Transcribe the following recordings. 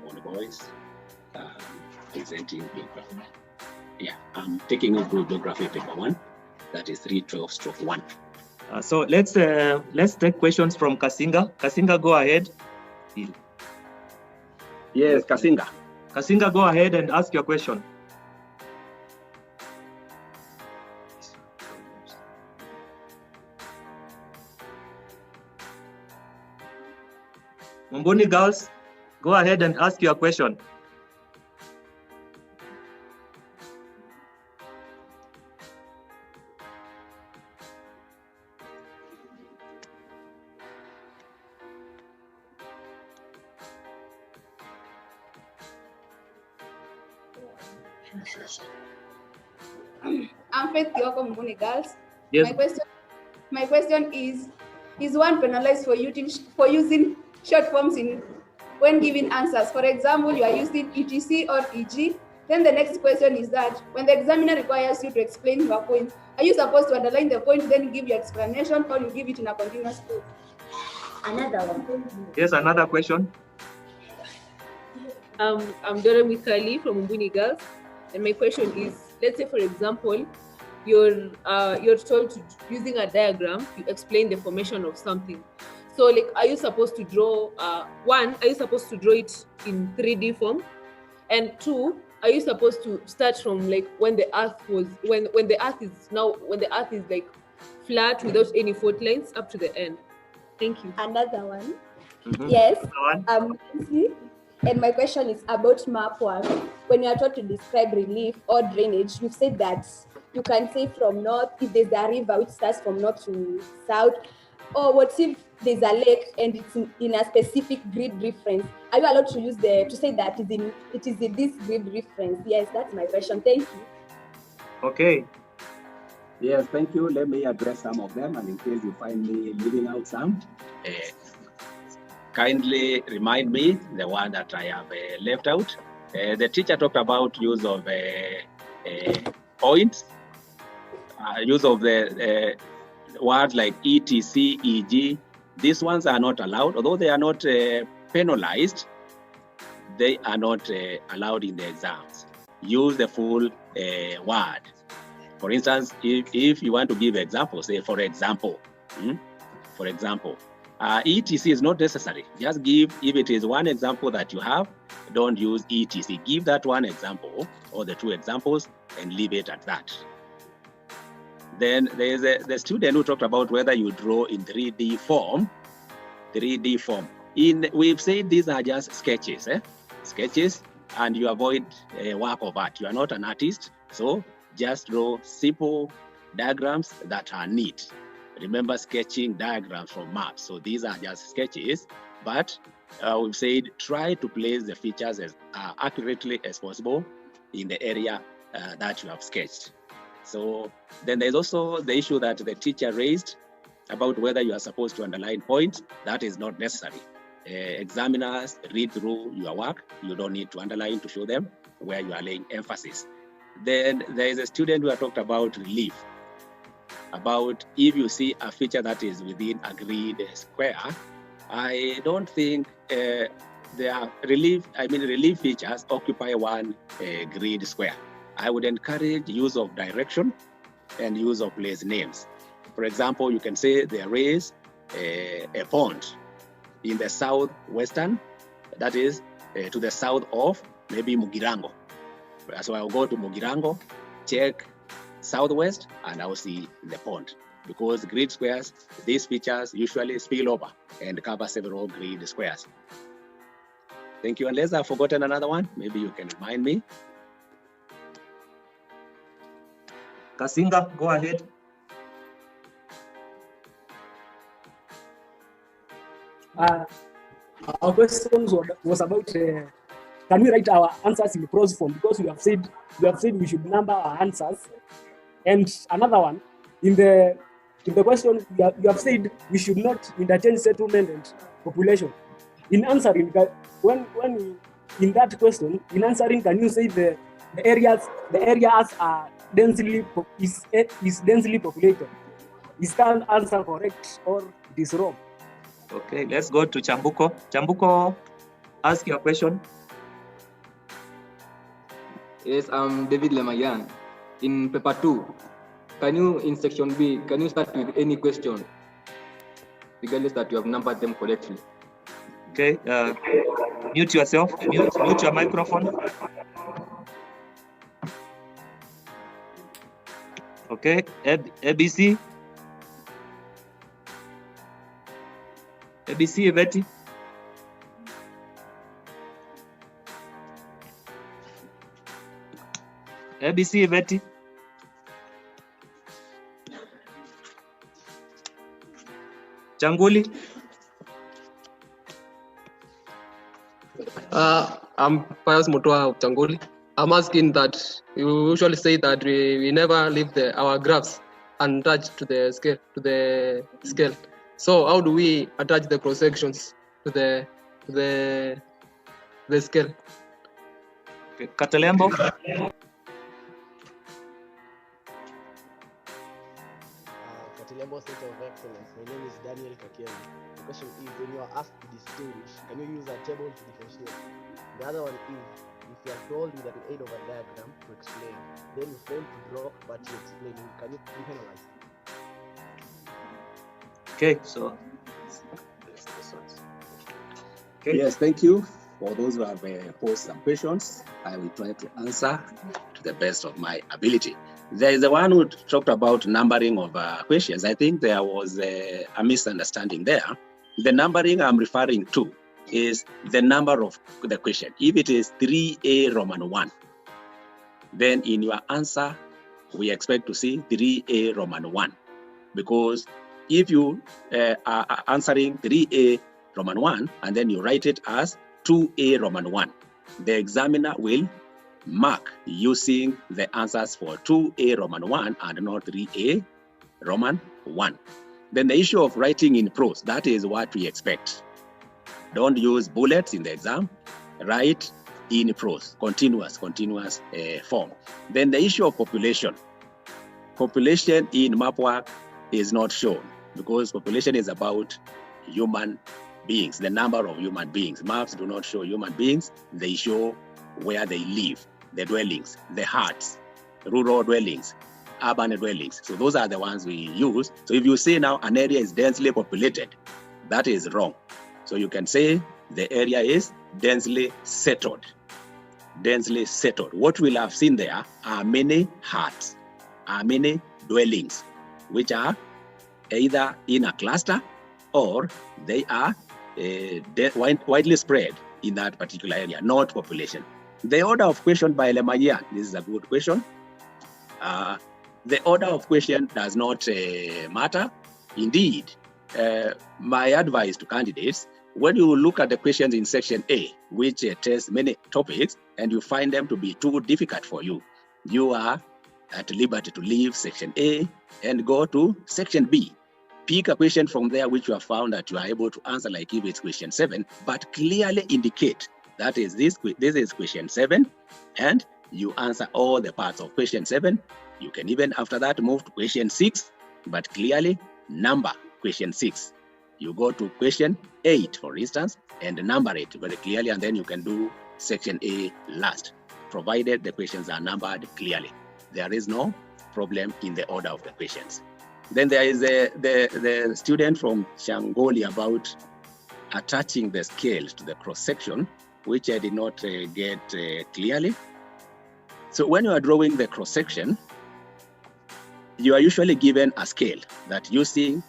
Common Voice, presenting paper. Yeah, I'm taking you through geography paper 1. That is 312/1. So let's take questions from Kasinga. Kasinga, go ahead. Yes, Kasinga. Kasinga, go ahead and ask your question. Mumbuni girls, go ahead and ask your question. I'm Faith Kioko, Mumbuni girls. Yes. My question is one penalized for using short forms when giving answers? For example, you are using etc or eg. Then the next question is that when the examiner requires you to explain your point, are you supposed to underline the point, then give your explanation, or you give it in a continuous flow? Another one. Yes, another question. I'm Dora Mikali from Mumbuni Girls, and my question is: let's say, for example, you're told to, using a diagram, you explain the formation of something. So, like, are you supposed to draw one? Are you supposed to draw it in 3D form? And two, are you supposed to start from like when the Earth is like flat without any fault lines up to the end? Thank you. Another one. Mm-hmm. Yes. Nancy. And my question is about map work. When you are taught to describe relief or drainage, you've said that you can say from north if there's a river which starts from north to south, or what if there's a lake and it's in a specific grid reference? Are you allowed to use to say that it is in this grid reference? Yes, that's my question. Thank you. Okay. Yes, thank you. Let me address some of them, and in case you find me leaving out some, kindly remind me the one that I have left out. The teacher talked about use of points, use of the words like etc, eg. These ones are not allowed, although they are not penalized. They are not allowed in the exams. Use the full word. For instance, if you want to give examples, say for example, etc is not necessary. Just give, if it is one example that you have, don't use etc. Give that one example or the two examples and leave it at that. Then there's the student who talked about whether you draw in 3D form. 3D form. We've said these are just sketches, sketches, and you avoid work of art. You are not an artist, so just draw simple diagrams that are neat. Remember sketching diagrams from maps. So these are just sketches, but we've said try to place the features as accurately as possible in the area that you have sketched. So then there's also the issue that the teacher raised about whether you are supposed to underline points. That is not necessary. Examiners read through your work. You don't need to underline to show them where you are laying emphasis. Then there is a student who talked about relief, about if you see a feature that is within a grid square. I don't think relief features occupy one grid square. I would encourage use of direction and use of place names. For example, you can say there is a pond in the southwestern, that is to the south of maybe Mugirango. So I'll go to Mugirango, check southwest, and I'll see the pond. Because grid squares, these features usually spill over and cover several grid squares. Thank you. Unless I've forgotten another one, maybe you can remind me. Kasinga, go ahead. Our question was about can we write our answers in prose form, because we have said we should number our answers. And another one, in the question you have said we should not interchange settlement and population. In answering, when in that question, in answering, can you say the areas are densely populated? Is that answer correct or it is wrong? Okay, let's go to Chambuko. Chambuko, ask your question. Yes, I'm David Lemayan. In paper 2, in section B, can you start with any question, regardless that you have numbered them correctly? Okay, mute yourself, mute your microphone. Okay, ABC. ABC, Betty. ABC, Betty. Changuli. I'm Pius Mutua of Changoli. I'm asking that you usually say that we never leave our graphs untouched to the scale. So how do we attach the cross sections to the scale? Okay. Katalembo. Katilembo Center of Excellence. My name is Daniel Kakemi. The question is, when you are asked to distinguish, can you use a table to differentiate? The other one is, if you are told with the aid of a diagram to explain, then you fail to draw, but you explain, can you penalize? Okay, so. Okay. Yes, thank you. For those who have posed some questions, I will try to answer to the best of my ability. There is the one who talked about numbering of questions. I think there was a misunderstanding there. The numbering I'm referring to is the number of the question. If it is 3A Roman 1, then in your answer, we expect to see 3A Roman 1. Because if you are answering 3A Roman 1 and then you write it as 2A Roman 1, the examiner will mark using the answers for 2A Roman 1 and not 3A Roman 1. Then the issue of writing in prose, that is what we expect. Don't use bullets in the exam, write in prose, continuous form. Then the issue of population. Population in map work is not shown because population is about human beings, the number of human beings. Maps do not show human beings, they show where they live, the dwellings, the huts, rural dwellings, urban dwellings. So those are the ones we use. So if you say now an area is densely populated, that is wrong. So you can say the area is densely settled. Densely settled. What we'll have seen there are many huts, are many dwellings, which are either in a cluster or they are widely spread in that particular area, not population. The order of question by Lemayan, this is a good question. The order of question does not matter. Indeed, my advice to candidates, when you look at the questions in section A, which tests many topics, and you find them to be too difficult for you, you are at liberty to leave section A and go to section B. Pick a question from there which you have found that you are able to answer, like if it's question 7, but clearly indicate that is this is question 7, and you answer all the parts of question 7. You can even after that move to question 6, but clearly number question 6. You go to question 8, for instance, and number it very clearly, and then you can do section A last, provided the questions are numbered clearly. There is no problem in the order of the questions. Then there is the student from Changoli about attaching the scales to the cross-section, which I did not get clearly. So when you are drawing the cross-section, you are usually given a scale that using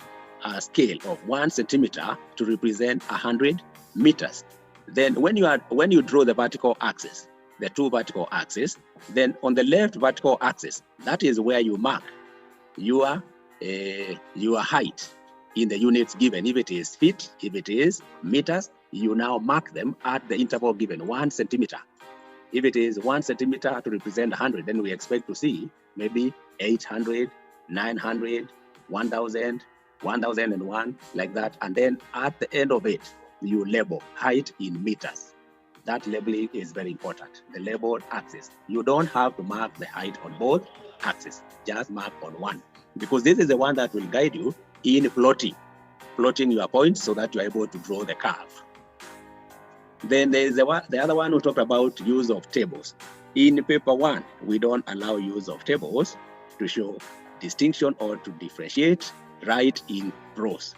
a scale of 1 centimeter to represent 100 meters. Then when you draw the vertical axis, the two vertical axes, then on the left vertical axis, that is where you mark your height in the units given. If it is feet, if it is meters, you now mark them at the interval given, 1 centimeter. If it is 1 centimeter to represent 100, then we expect to see maybe 800, 900, 1000, 1001, like that. And then at the end of it, you label height in meters. That labeling is very important. The labeled axis. You don't have to mark the height on both axes, just mark on one, because this is the one that will guide you in plotting your points so that you are able to draw the curve. Then there is the other one who talked about use of tables. In paper 1, we don't allow use of tables to show distinction or to differentiate. Write in prose.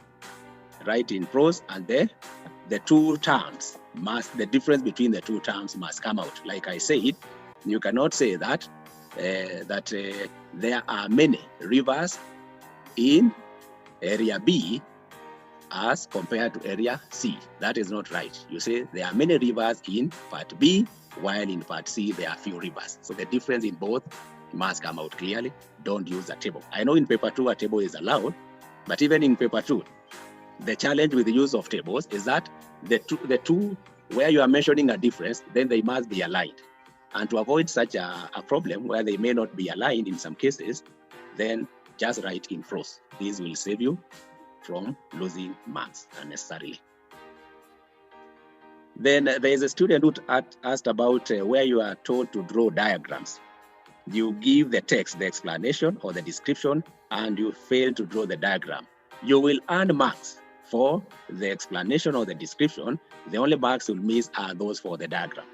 Write in prose, and the two terms the difference between the two terms must come out. Like I said, you cannot say that there are many rivers in area B as compared to area C. That is not right. You say there are many rivers in part B, while in part C there are few rivers. So the difference in both must come out clearly. Don't use a table. I know in paper 2 a table is allowed, but even in paper 2, the challenge with the use of tables is that the two where you are mentioning a difference, then they must be aligned. And to avoid such a problem where they may not be aligned in some cases, then just write in prose. This will save you from losing marks unnecessarily. Then there is a student who asked about where you are told to draw diagrams. You give the text, the explanation or the description, and you fail to draw the diagram. You will earn marks for the explanation or the description. The only marks you'll miss are those for the diagram.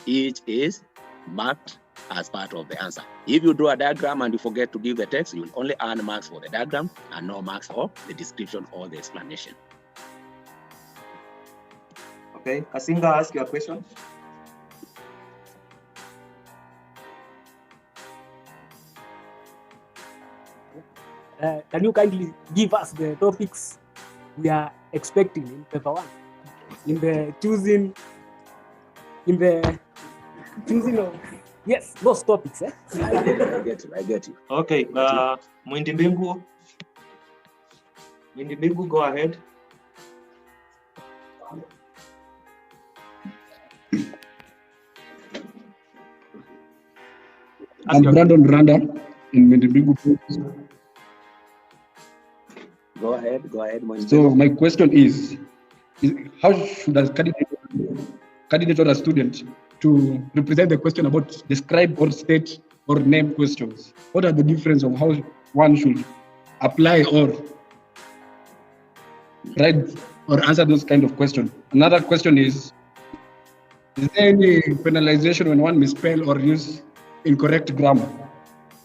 Each is marked as part of the answer. If you draw a diagram and you forget to give the text, you will only earn marks for the diagram and no marks for the description or the explanation. Okay, Kasinga, ask your question. Can you kindly give us the topics we are expecting in paper 1? In the choosing of, yes, those topics. I get you. Okay, Mwindi Mbingu, go ahead. I'm Brandon Randa in Mwindi Mbingu. Go ahead, Mwindi. So my question is how should a candidate or a student to represent the question about describe or state or name questions? What are the difference of how one should apply or write or answer those kind of questions? Another question is there any penalization when one misspell or use incorrect grammar?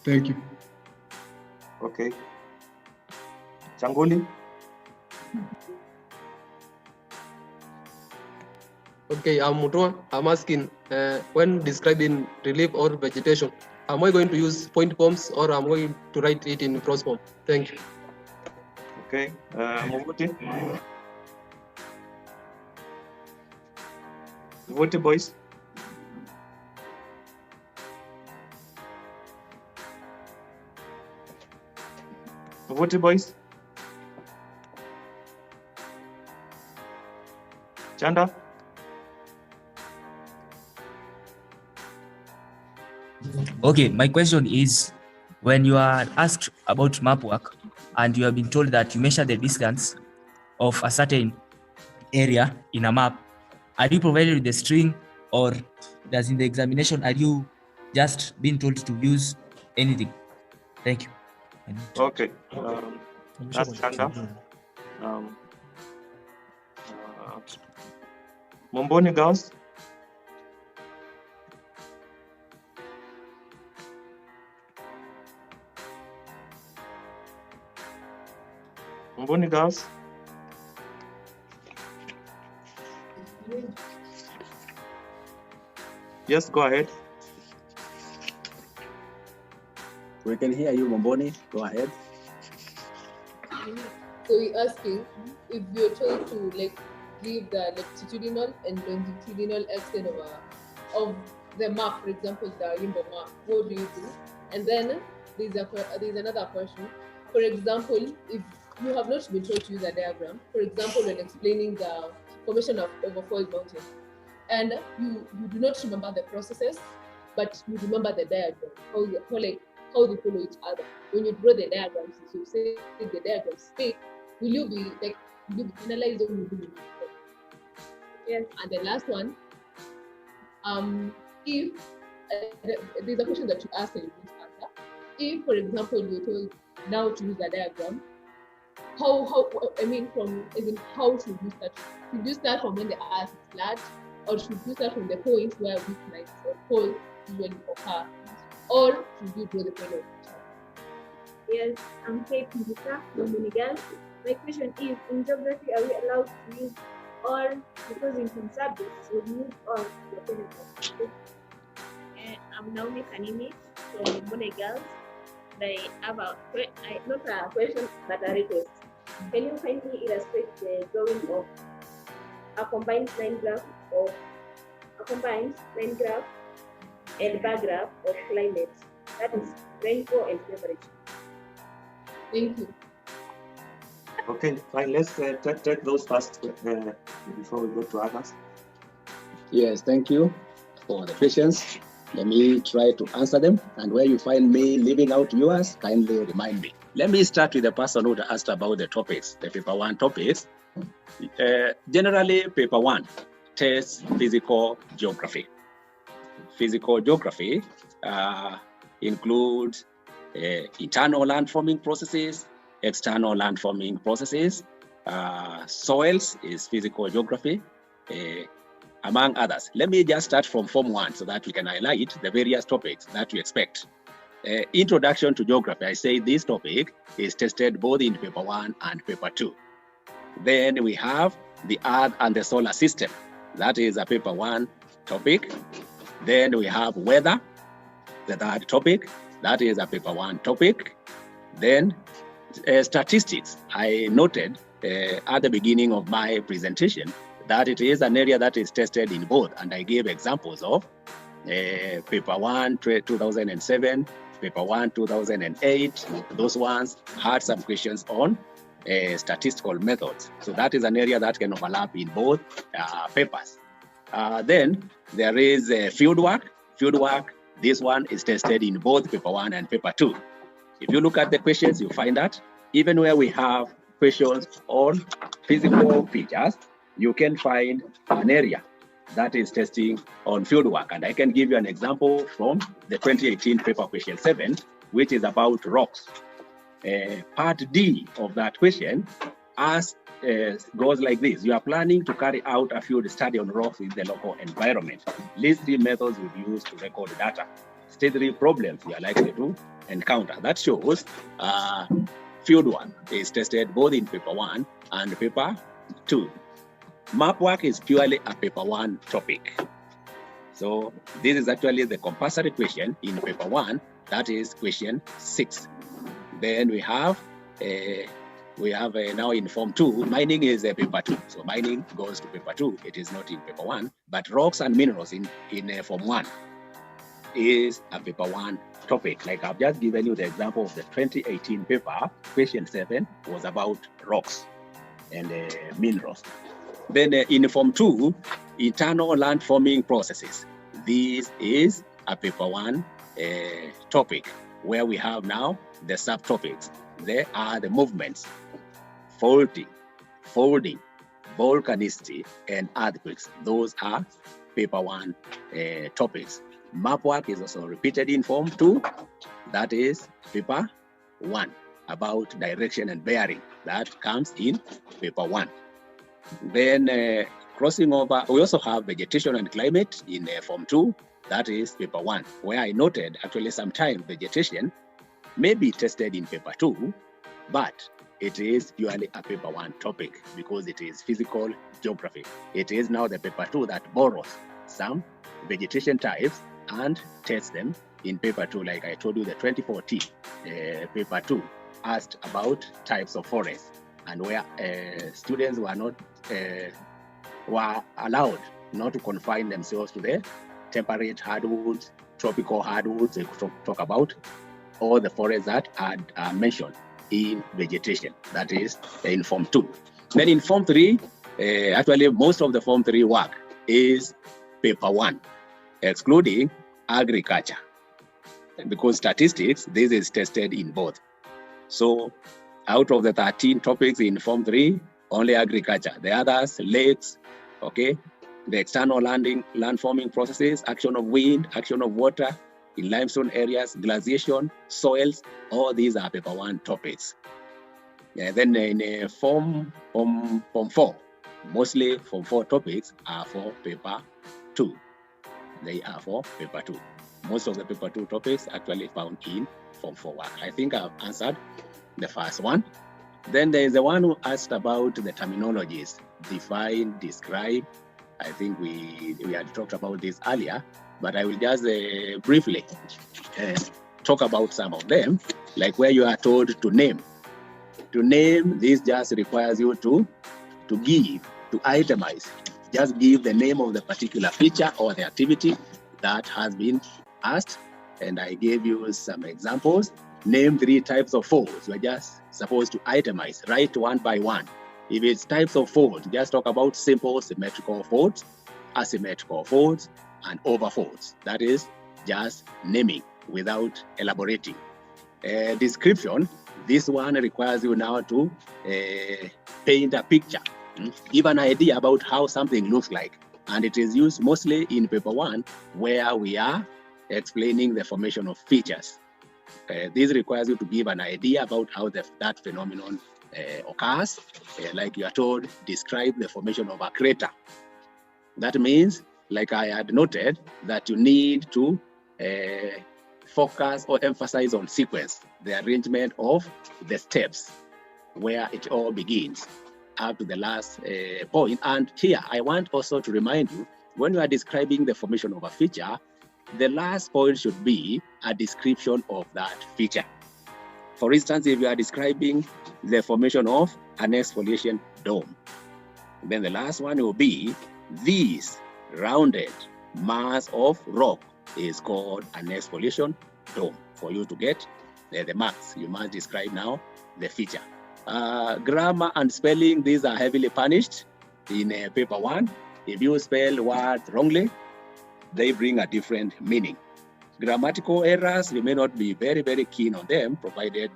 Thank you. Okay. Changuli. Okay, I'm Mutua. I'm asking when describing relief or vegetation, am I going to use point forms or am I going to write it in prose form? Thank you. Okay, Muvuti. Muvuti, boys. Muvuti, boys. Chanda. Okay, my question is, when you are asked about map work and you have been told that you measure the distance of a certain area in a map, are you provided with the string, or does in the examination are you just being told to use anything? Thank you. Okay, that's Chanda. Momboni girls. Momboni girls. Yes, go ahead. We can hear you, Momboni. Go ahead. So we're asking if you're told to give the latitudinal and longitudinal extent of the map, for example, the Yimbo map, what do you do? And then there's another question. For example, if you have not been told to use a diagram, for example, when explaining the formation of overflowed mountain, and you do not remember the processes, but you remember the diagram, how they follow each other. When you draw the diagrams, if you say the diagrams fit, will you be penalized or will you be? Yes. And the last one, if there's a question that you asked and you didn't answer. If, for example, you're told now to use a diagram, how should you start? Should you start from when the earth is flat, or should you start from the points where weaknesses or faults usually occur? Or should you draw the point of attack? Yes, I'm Kate Mbika from Unigal. My question is, in geography, are we allowed to use all, because in some subjects we use all for benefit? I'm Naomi Kanini from Mune Girls. I have not a question, but a request. Can you kindly illustrate the drawing of a combined line graph and bar graph of climate, that is rainfall and temperature? Thank you. Okay, fine. Let's take those first before we go to others. Yes, thank you for the questions. Let me try to answer them. And where you find me leaving out yours, kindly remind me. Let me start with the person who asked about the topics, the paper 1 topics. Generally, paper 1 tests physical geography. Physical geography includes internal landforming processes, external landforming processes. Soils is physical geography, among others. Let me just start from Form 1 so that we can highlight the various topics that we expect. Introduction to geography, I say this topic is tested both in paper 1 and paper 2. Then we have the Earth and the solar system. That is a paper 1 topic. Then we have weather, the third topic. That is a paper 1 topic. Then statistics. I noted at the beginning of my presentation that it is an area that is tested in both, and I gave examples of paper 1 2007, paper 1 2008. Those ones had some questions on statistical methods. So that is an area that can overlap in both papers. Then there is field work. Field work, this one is tested in both paper 1 and paper 2. If you look at the questions, you find that even where we have questions on physical features, you can find an area that is testing on field work. And I can give you an example from the 2018 paper question 7, which is about rocks. Part D of that question goes like this. You are planning to carry out a field study on rocks in the local environment. List 3 methods you use to record data. State 3 problems you are likely to encounter. That shows field work is tested both in paper 1 and paper 2. Map work is purely a paper 1 topic. So this is actually the compulsory question in paper 1. That is question 6. Then we have now in Form 2, mining is a paper 2. So mining goes to paper 2. It is not in paper 1. But rocks and minerals in Form 1 is a paper 1 topic. Like I've just given you the example of the 2018 paper, question 7 was about rocks and minerals. Then in Form 2, internal landforming processes. This is a paper 1 topic where we have now the subtopics. There are the movements, faulting, folding, volcanicity, and earthquakes. Those are paper 1 topics. Map work is also repeated in Form 2. That is paper 1 about direction and bearing. That comes in paper 1. Then crossing over, we also have vegetation and climate in Form 2. That is paper 1, where I noted actually sometimes vegetation may be tested in paper 2, but it is purely a paper 1 topic because it is physical geography. It is now the paper 2 that borrows some vegetation types and tests them in paper 2. Like I told you, the 2014 paper 2 asked about types of forests, and where students were allowed not to confine themselves to the temperate hardwoods, tropical hardwoods. They could talk about all the forests that are mentioned in vegetation. That is in Form 2. Then in Form 3, actually most of the Form 3 work is paper 1, excluding agriculture, because statistics, this is tested in both. So out of the 13 topics in Form 3, only agriculture. The others, lakes, okay, the external landforming processes, action of wind, action of water in limestone areas, glaciation, soils, all these are paper 1 topics. Then in Form 4, mostly Form 4 topics are for paper 2. They are for paper 2. Most of the paper 2 topics actually found in Form 4 work. I think I've answered the first one. Then there is the one who asked about the terminologies, define, describe. I think we had talked about this earlier, but I will just briefly talk about some of them, like where you are told to name. To name, this just requires you to give, to itemize. Just give the name of the particular feature or the activity that has been asked. And I gave you some examples. Name 3 types of folds. We're just supposed to itemize, write one by one. If it's types of folds, just talk about simple symmetrical folds, asymmetrical folds, and overfolds. That is just naming without elaborating. Description, this one requires you now to paint a picture, give an idea about how something looks like. And it is used mostly in paper 1, where we are explaining the formation of features. This requires you to give an idea about how that phenomenon occurs. Like you are told, describe the formation of a crater. That means, like I had noted, that you need to focus or emphasize on sequence, the arrangement of the steps where it all begins up to the last point. And here, I want also to remind you, when you are describing the formation of a feature, the last point should be a description of that feature. For instance, if you are describing the formation of an exfoliation dome, then the last one will be this rounded mass of rock is called an exfoliation dome. For you to get the marks, you must describe now the feature. Grammar and spelling, these are heavily punished in paper 1. If you spell words wrongly, they bring a different meaning. Grammatical errors, we may not be very, very keen on them, provided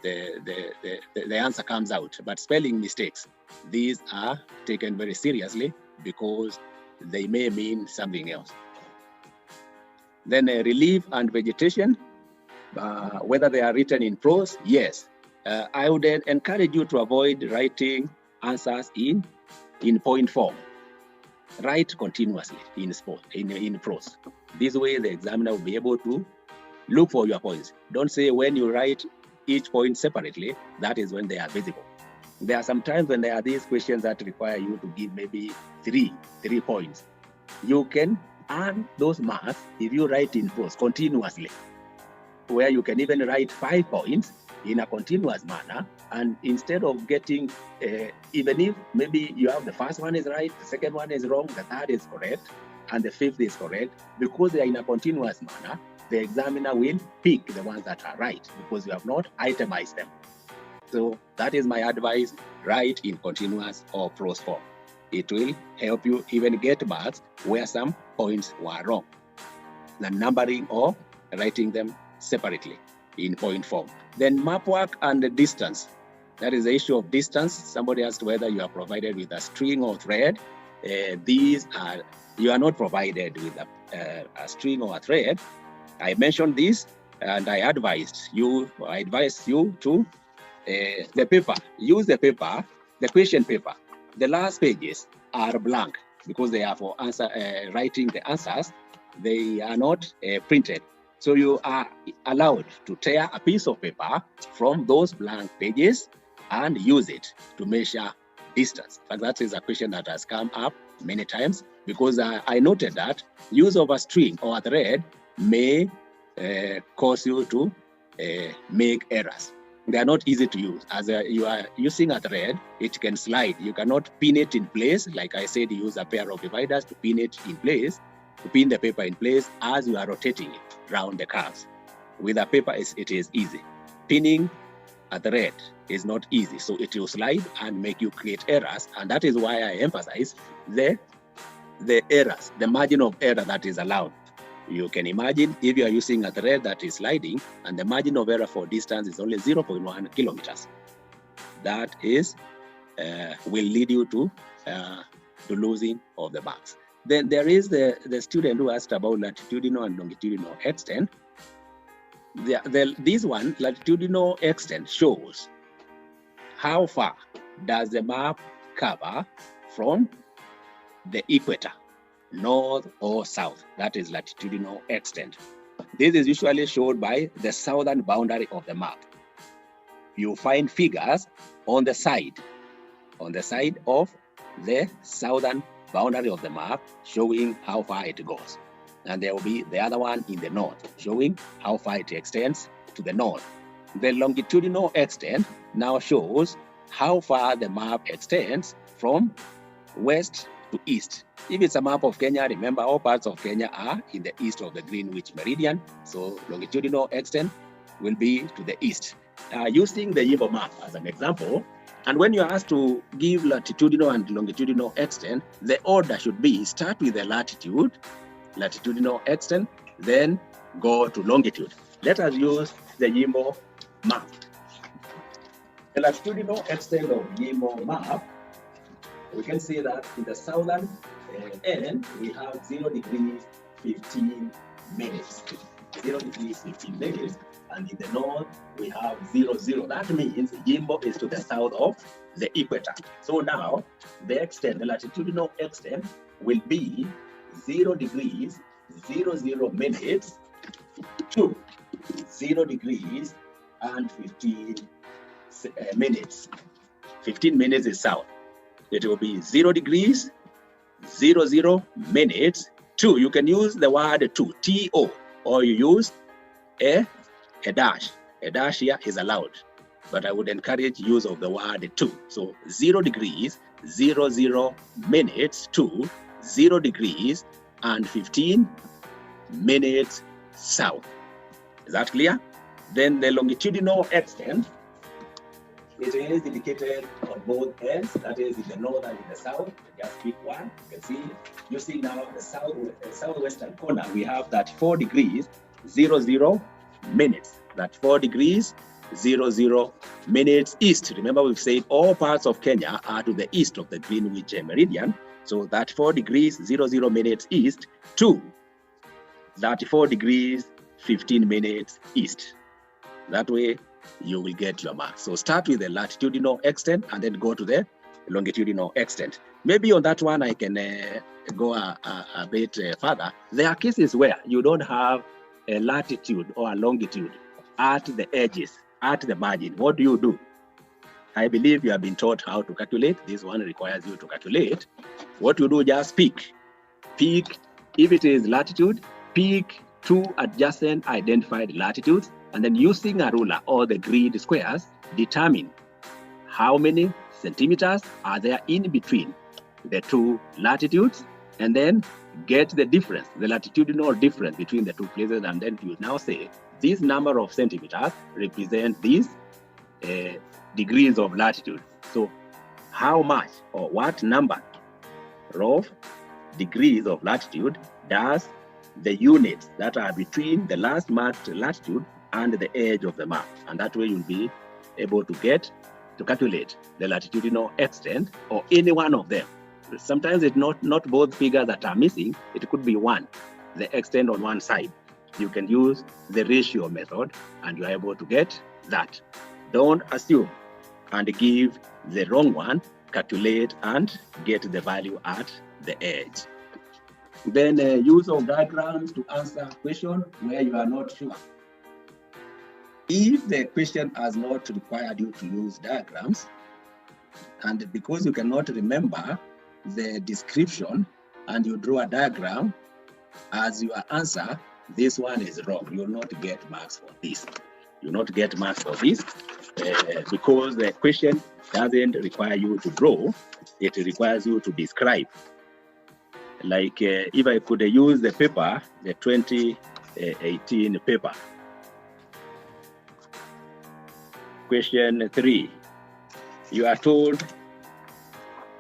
the answer comes out. But spelling mistakes, these are taken very seriously because they may mean something else. Then relief and vegetation, whether they are written in prose, yes. I would encourage you to avoid writing answers in point form. Write continuously in prose. This way, the examiner will be able to look for your points. Don't say when you write each point separately, that is when they are visible. There are some times when there are these questions that require you to give maybe three points. You can earn those marks if you write in prose continuously, where you can even write 5 points in a continuous manner. And instead of getting, even if maybe you have the first one is right, the second one is wrong, the third is correct, and the 5th is correct, because they are in a continuous manner, the examiner will pick the ones that are right because you have not itemized them. So that is my advice, write in continuous or prose form. It will help you even get marks where some points were wrong. The numbering or writing them separately in point form. Then map work and the distance. That is the issue of distance. Somebody asked whether you are provided with a string or thread. You are not provided with a string or a thread. I mentioned this, and I advised you to the paper. Use the paper, the question paper. The last pages are blank because they are for writing the answers. They are not printed. So you are allowed to tear a piece of paper from those blank pages and use it to measure distance. In fact, that is a question that has come up many times because I noted that use of a string or a thread may cause you to make errors. They are not easy to use. As you are using a thread, it can slide. You cannot pin it in place. Like I said, use a pair of dividers to pin it in place, to pin the paper in place as you are rotating it around the curves. With a paper, it is easy. Pinning a thread is not easy, so it will slide and make you create errors, and that is why I emphasize the errors, the margin of error that is allowed. You can imagine if you are using a thread that is sliding and the margin of error for distance is only 0.1 kilometers. That is will lead you to losing of the marks. Then there is the student who asked about latitudinal and longitudinal extent. This one, latitudinal extent, shows how far does the map cover from the equator. north or south. That is latitudinal extent. This is usually shown by the southern boundary of the map. You find figures on the side of the southern boundary of the map showing how far it goes. And there will be the other one in the north showing how far it extends to the north. The longitudinal extent now shows how far the map extends from west to east. If it's a map of Kenya, remember all parts of Kenya are in the east of the Greenwich meridian. So longitudinal extent will be to the east. Using the Yimbo map as an example, and when you're asked to give latitudinal and longitudinal extent, the order should be start with the latitudinal extent, then go to longitude. Let us use the Yimbo map. The latitudinal extent of Yimbo map, we can see that in the southern end, we have 0 degrees 15 minutes. 0 degrees 15 minutes. And in the north, we have 0, 0. That means Yimbo is to the south of the equator. So now, the extent, the latitudinal extent will be 0 degrees 00 minutes to 0 degrees and 15 minutes. 15 minutes is south. It will be 0 degrees 00 minutes to, you can use the word to, T-O, or you use a dash. A dash here is allowed, but I would encourage use of the word to. So 0 degrees 00 minutes to 0 degrees and 15 minutes south. Is that clear? Then the longitudinal extent, it is indicated on both ends, that is in the north and in the south. Just pick one. You can see it. You see now the southwestern corner, we have that 4 degrees 00 minutes. That 4 degrees 00 minutes east. Remember, we've said all parts of Kenya are to the east of the Greenwich meridian. So that 4 degrees 00 minutes east to that 4 degrees 15 minutes east. That way you will get your mark. So start with the latitudinal extent and then go to the longitudinal extent. Maybe on that one I can go a bit further. There are cases where you don't have a latitude or a longitude at the edges, at the margin. What do? I believe you have been taught how to calculate. This one requires you to calculate. What you do, just pick. If it is latitude, pick 2 adjacent identified latitudes, and then using a ruler or the grid squares, determine how many centimeters are there in between the 2 latitudes, and then get the difference, the latitudinal difference between the 2 places, and then you now say this number of centimeters represent these degrees of latitude. So how much or what number of degrees of latitude does the units that are between the last marked latitude and the edge of the map? And that way you'll be able to calculate the latitudinal extent or any one of them. Sometimes it's not both figures that are missing. It could be one, the extent on one side. You can use the ratio method and you're able to get that. Don't assume and give the wrong one. Calculate and get the value at the edge. Then use of diagrams to answer question where you are not sure. If the question has not required you to use diagrams, and because you cannot remember the description and you draw a diagram as your answer, this one is wrong. You will not get marks for this. You will not get marks for this because the question doesn't require you to draw. It requires you to describe. Like if I could use the paper, the 2018 paper. Question 3. You are told,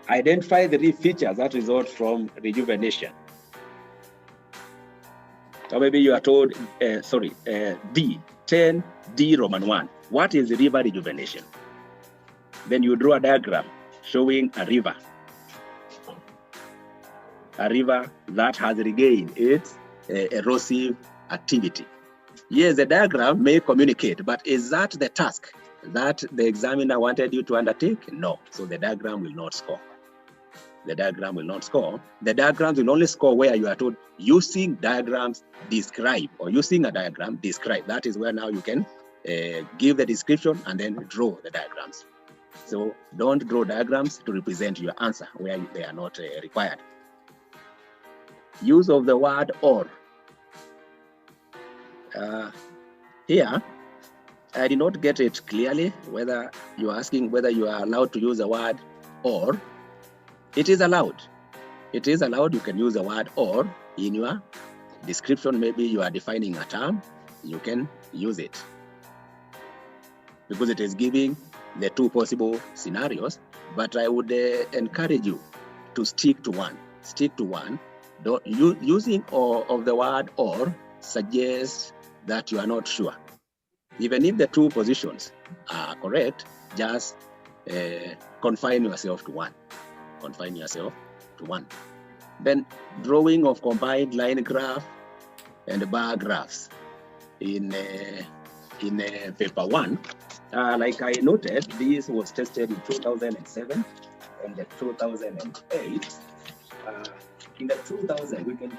identify the reef features that result from rejuvenation. Or maybe you are told, D, 10D Roman 1. What is river rejuvenation? Then you draw a diagram showing a river that has regained its erosive activity. Yes, the diagram may communicate, but is that the task that the examiner wanted you to undertake? No, so the diagram will not score. the diagram will not score. The diagrams will only score where you are told using diagrams describe, or using a diagram describe. That is where now you can give the description and then draw the diagrams. So don't draw diagrams to represent your answer where they are not required. Use of the word or. Here, I did not get it clearly whether you are asking whether you are allowed to use the word or. It is allowed. It is allowed. You can use the word or in your description. Maybe you are defining a term, you can use it because it is giving the two possible scenarios. But I would encourage you to stick to one. Stick to one. Using of the word or suggests that you are not sure. Even if the two positions are correct, just confine yourself to one. Confine yourself to one. Then drawing of combined line graph and bar graphs in paper 1. Like I noted, this was tested in 2007 and 2008. In the 2000, we can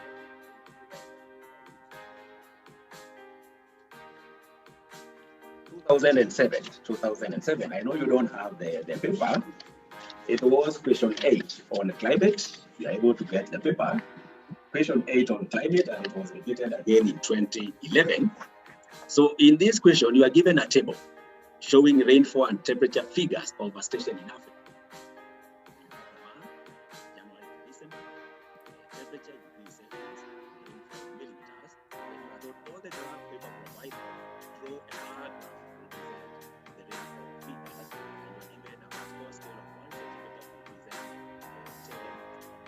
2007. I know you don't have the paper. It was question 8 on climate. You are able to get the paper. Question 8 on climate, and it was repeated again in 2011. So in this question, you are given a table showing rainfall and temperature figures of a station in Africa. January to December, temperature degrees Celsius, millimeters. Then you are told all the graph paper provided, draw a bar graph represent the rainfall figures, and you are given a vertical scale of 1 centimeter represent 10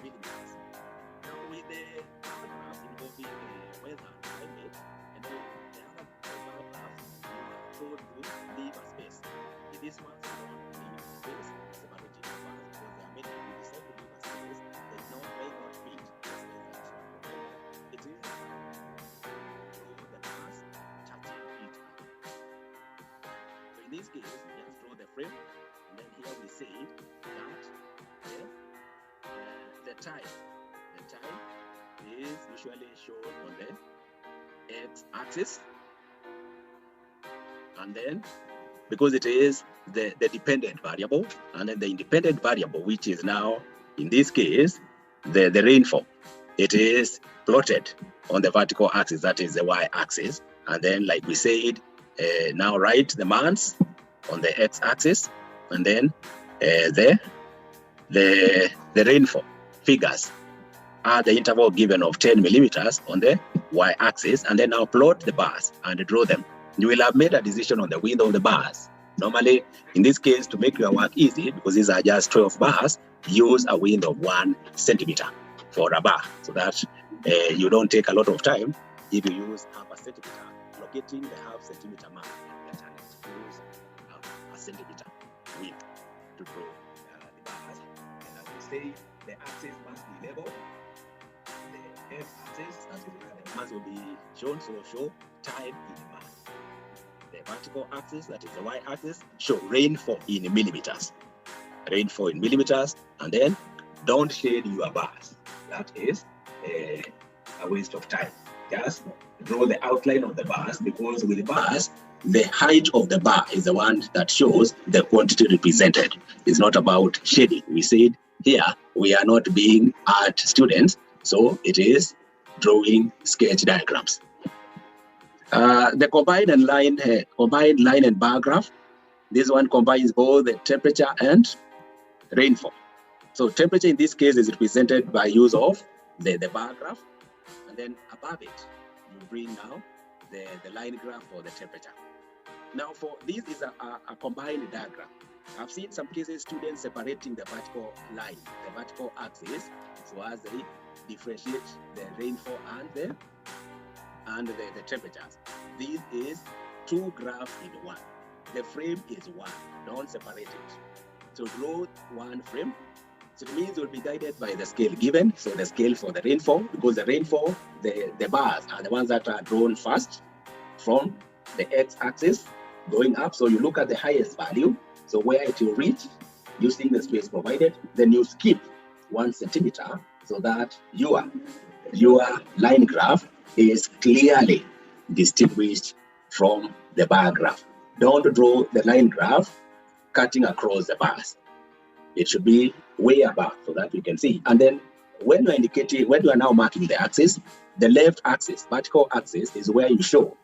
millimeters. Now with the bar graphs involving weather, climate, and the other bar graphs, you are told to leave a space. In this one, you don't leave a space separating the bars because there are many who decide to leave a space. They may not meet the space that you are provided. It is draw the bars touching each other. So in this case, we just draw the frame, and then here we say that the time is usually shown on the x-axis, and then because it is the dependent variable, and then the independent variable, which is now in this case the rainfall, it is plotted on the vertical axis, that is the y-axis, and then like we said, now write the months on the x-axis, and then the rainfall figures are the interval given of 10 millimeters on the y-axis, and then now plot the bars and draw them. You will have made a decision on the width of the bars. Normally, in this case, to make your work easy, because these are just 12 bars, use a width of 1 centimeter for a bar, so that you don't take a lot of time. If you use half a centimeter, locating the half centimeter mark, use a centimeter width to draw the bars. And as we say, the axis must be level. The x-axis, the mass will be shown, so show time in bar. The vertical axis, that is the y-axis, show rainfall in millimeters. Rainfall in millimeters, and then don't shade your bars. That is a waste of time. Just draw the outline of the bars, because with the bars, the height of the bar is the one that shows the quantity represented. It's not about shading. We said here we are not being art students, so it is drawing sketch diagrams. The combined line and bar graph, this one combines both the temperature and rainfall. So temperature in this case is represented by use of the bar graph, and then above it you bring now the line graph for the temperature. Now for this is a combined diagram. I've seen some cases students separating the vertical line, the vertical axis, so as they differentiate the rainfall and the temperatures. This is two graphs in one. The frame is one. Don't separate it. So draw one frame. So it means you'll be guided by the scale given. So the scale for the rainfall, because the rainfall, the bars are the ones that are drawn first from the x-axis going up. So you look at the highest value. So where it will reach using the space provided, then you skip 1 centimeter so that your line graph is clearly distinguished from the bar graph. Don't draw the line graph cutting across the bars. It should be way above so that we can see. And then when you are now marking the axis, the left axis, vertical axis, is where you show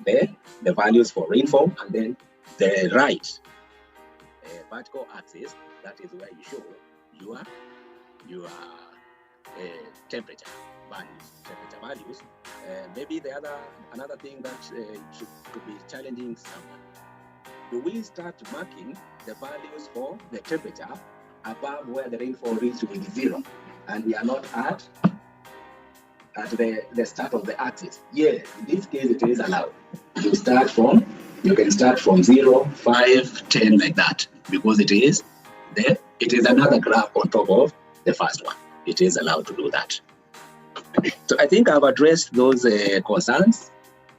the values for rainfall, and then the right vertical axis, that is where you show your temperature values. Maybe another thing that could be challenging someone. Do we start marking the values for the temperature above where the rainfall reaches with 0, and we are not at the start of the axis? Yes, in this case it is allowed. You can start from 0, 5, 10, like that, because it is another graph on top of the first one. It is allowed to do that. So I think I've addressed those concerns.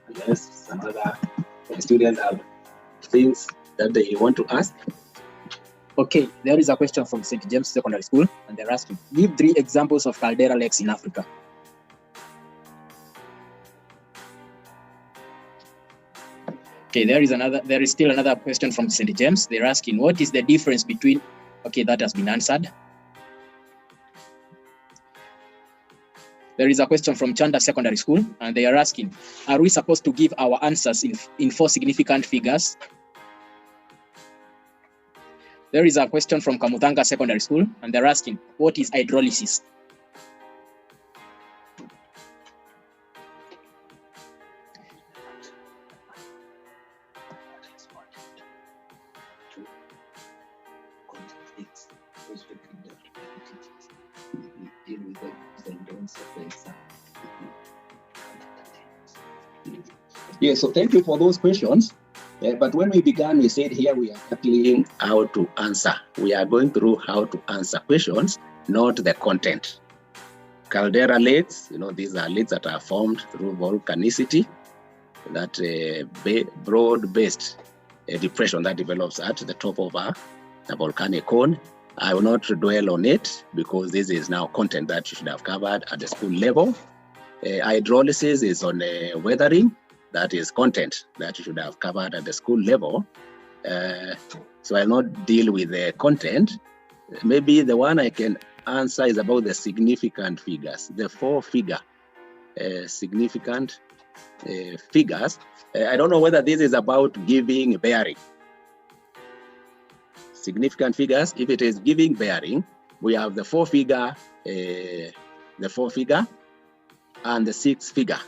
Unless some other students have things that they want to ask. Okay, there is a question from St. James Secondary School, and they're asking, give 3 examples of caldera lakes in Africa. Okay, there is still another question from St. James. They're asking, what is the difference between, okay, that has been answered. There is a question from Chanda Secondary School, and they are asking, are we supposed to give our answers in 4 significant figures? There is a question from Kamutanga Secondary School, and they're asking, what is hydrolysis? Yeah, so thank you for those questions. But when we began, we said here we are tackling how to answer. We are going through how to answer questions, not the content. Caldera lakes, these are lakes that are formed through volcanicity, that broad-based depression that develops at the top of a volcanic cone. I will not dwell on it because this is now content that you should have covered at the school level. Hydrolysis is on weathering. That is content that you should have covered at the school level. So I'll not deal with the content. Maybe the one I can answer is about the significant figures, the 4 significant figures. I don't know whether this is about giving bearing. Significant figures, if it is giving bearing, we have the 4 figure and the 6 figure.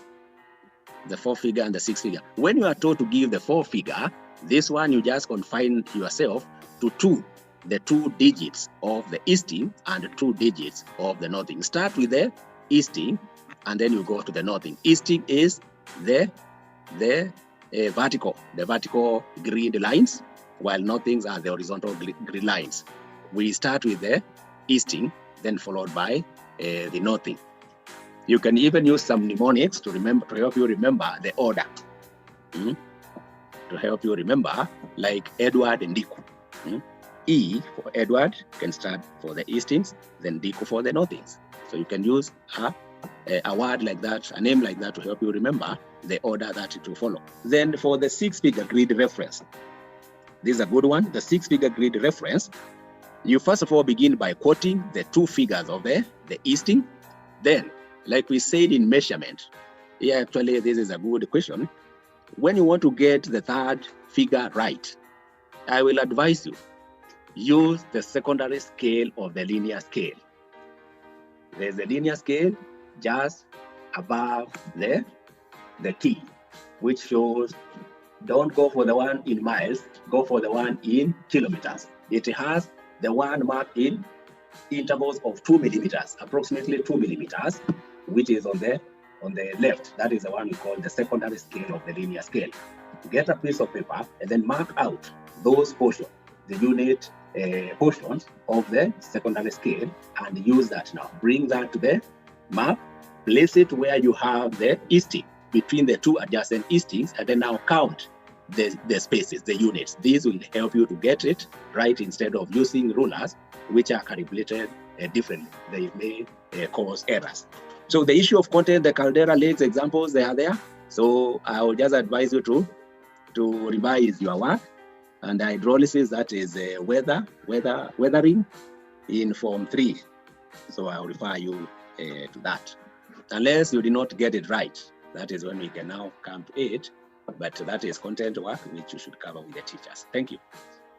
The 4 figure and the 6 figure. When you are told to give the 4 figure, this one you just confine yourself to the 2 digits of the easting and the 2 digits of the northing. Start with the easting and then you go to the northing. Easting is the vertical grid lines, while northings are the horizontal grid lines. We start with the easting, then followed by the northing. You can even use some mnemonics to help you remember the order. To help you remember, like Edward and Diku. E for Edward can start for the eastings, then Diku for the northings. So you can use a word like that, a name like that, to help you remember the order that it will follow. Then for the 6-figure grid reference, this is a good one. The 6-figure grid reference, you first of all begin by quoting the 2 figures of the easting. Then, like we said in measurement, here actually this is a good question. When you want to get the 3rd figure right, I will advise you, use the secondary scale of the linear scale. There's a linear scale just above the key, which shows, don't go for the one in miles, go for the one in kilometers. It has the one marked in intervals of 2 millimeters, approximately 2 millimeters, which is on the left. That is the one we call the secondary scale of the linear scale. Get a piece of paper and then mark out those portions, the unit portions of the secondary scale, and use that now. Bring that to the map, place it where you have the easting between the 2 adjacent eastings, and then now count the spaces, the units. These will help you to get it right instead of using rulers, which are calibrated differently. They may cause errors. So the issue of content, the caldera lakes examples, they are there. So I will just advise you to revise your work. And hydrolysis, that is weathering in Form 3. So I'll refer you to that. Unless you did not get it right, that is when we can now come to it. But that is content work which you should cover with the teachers. Thank you.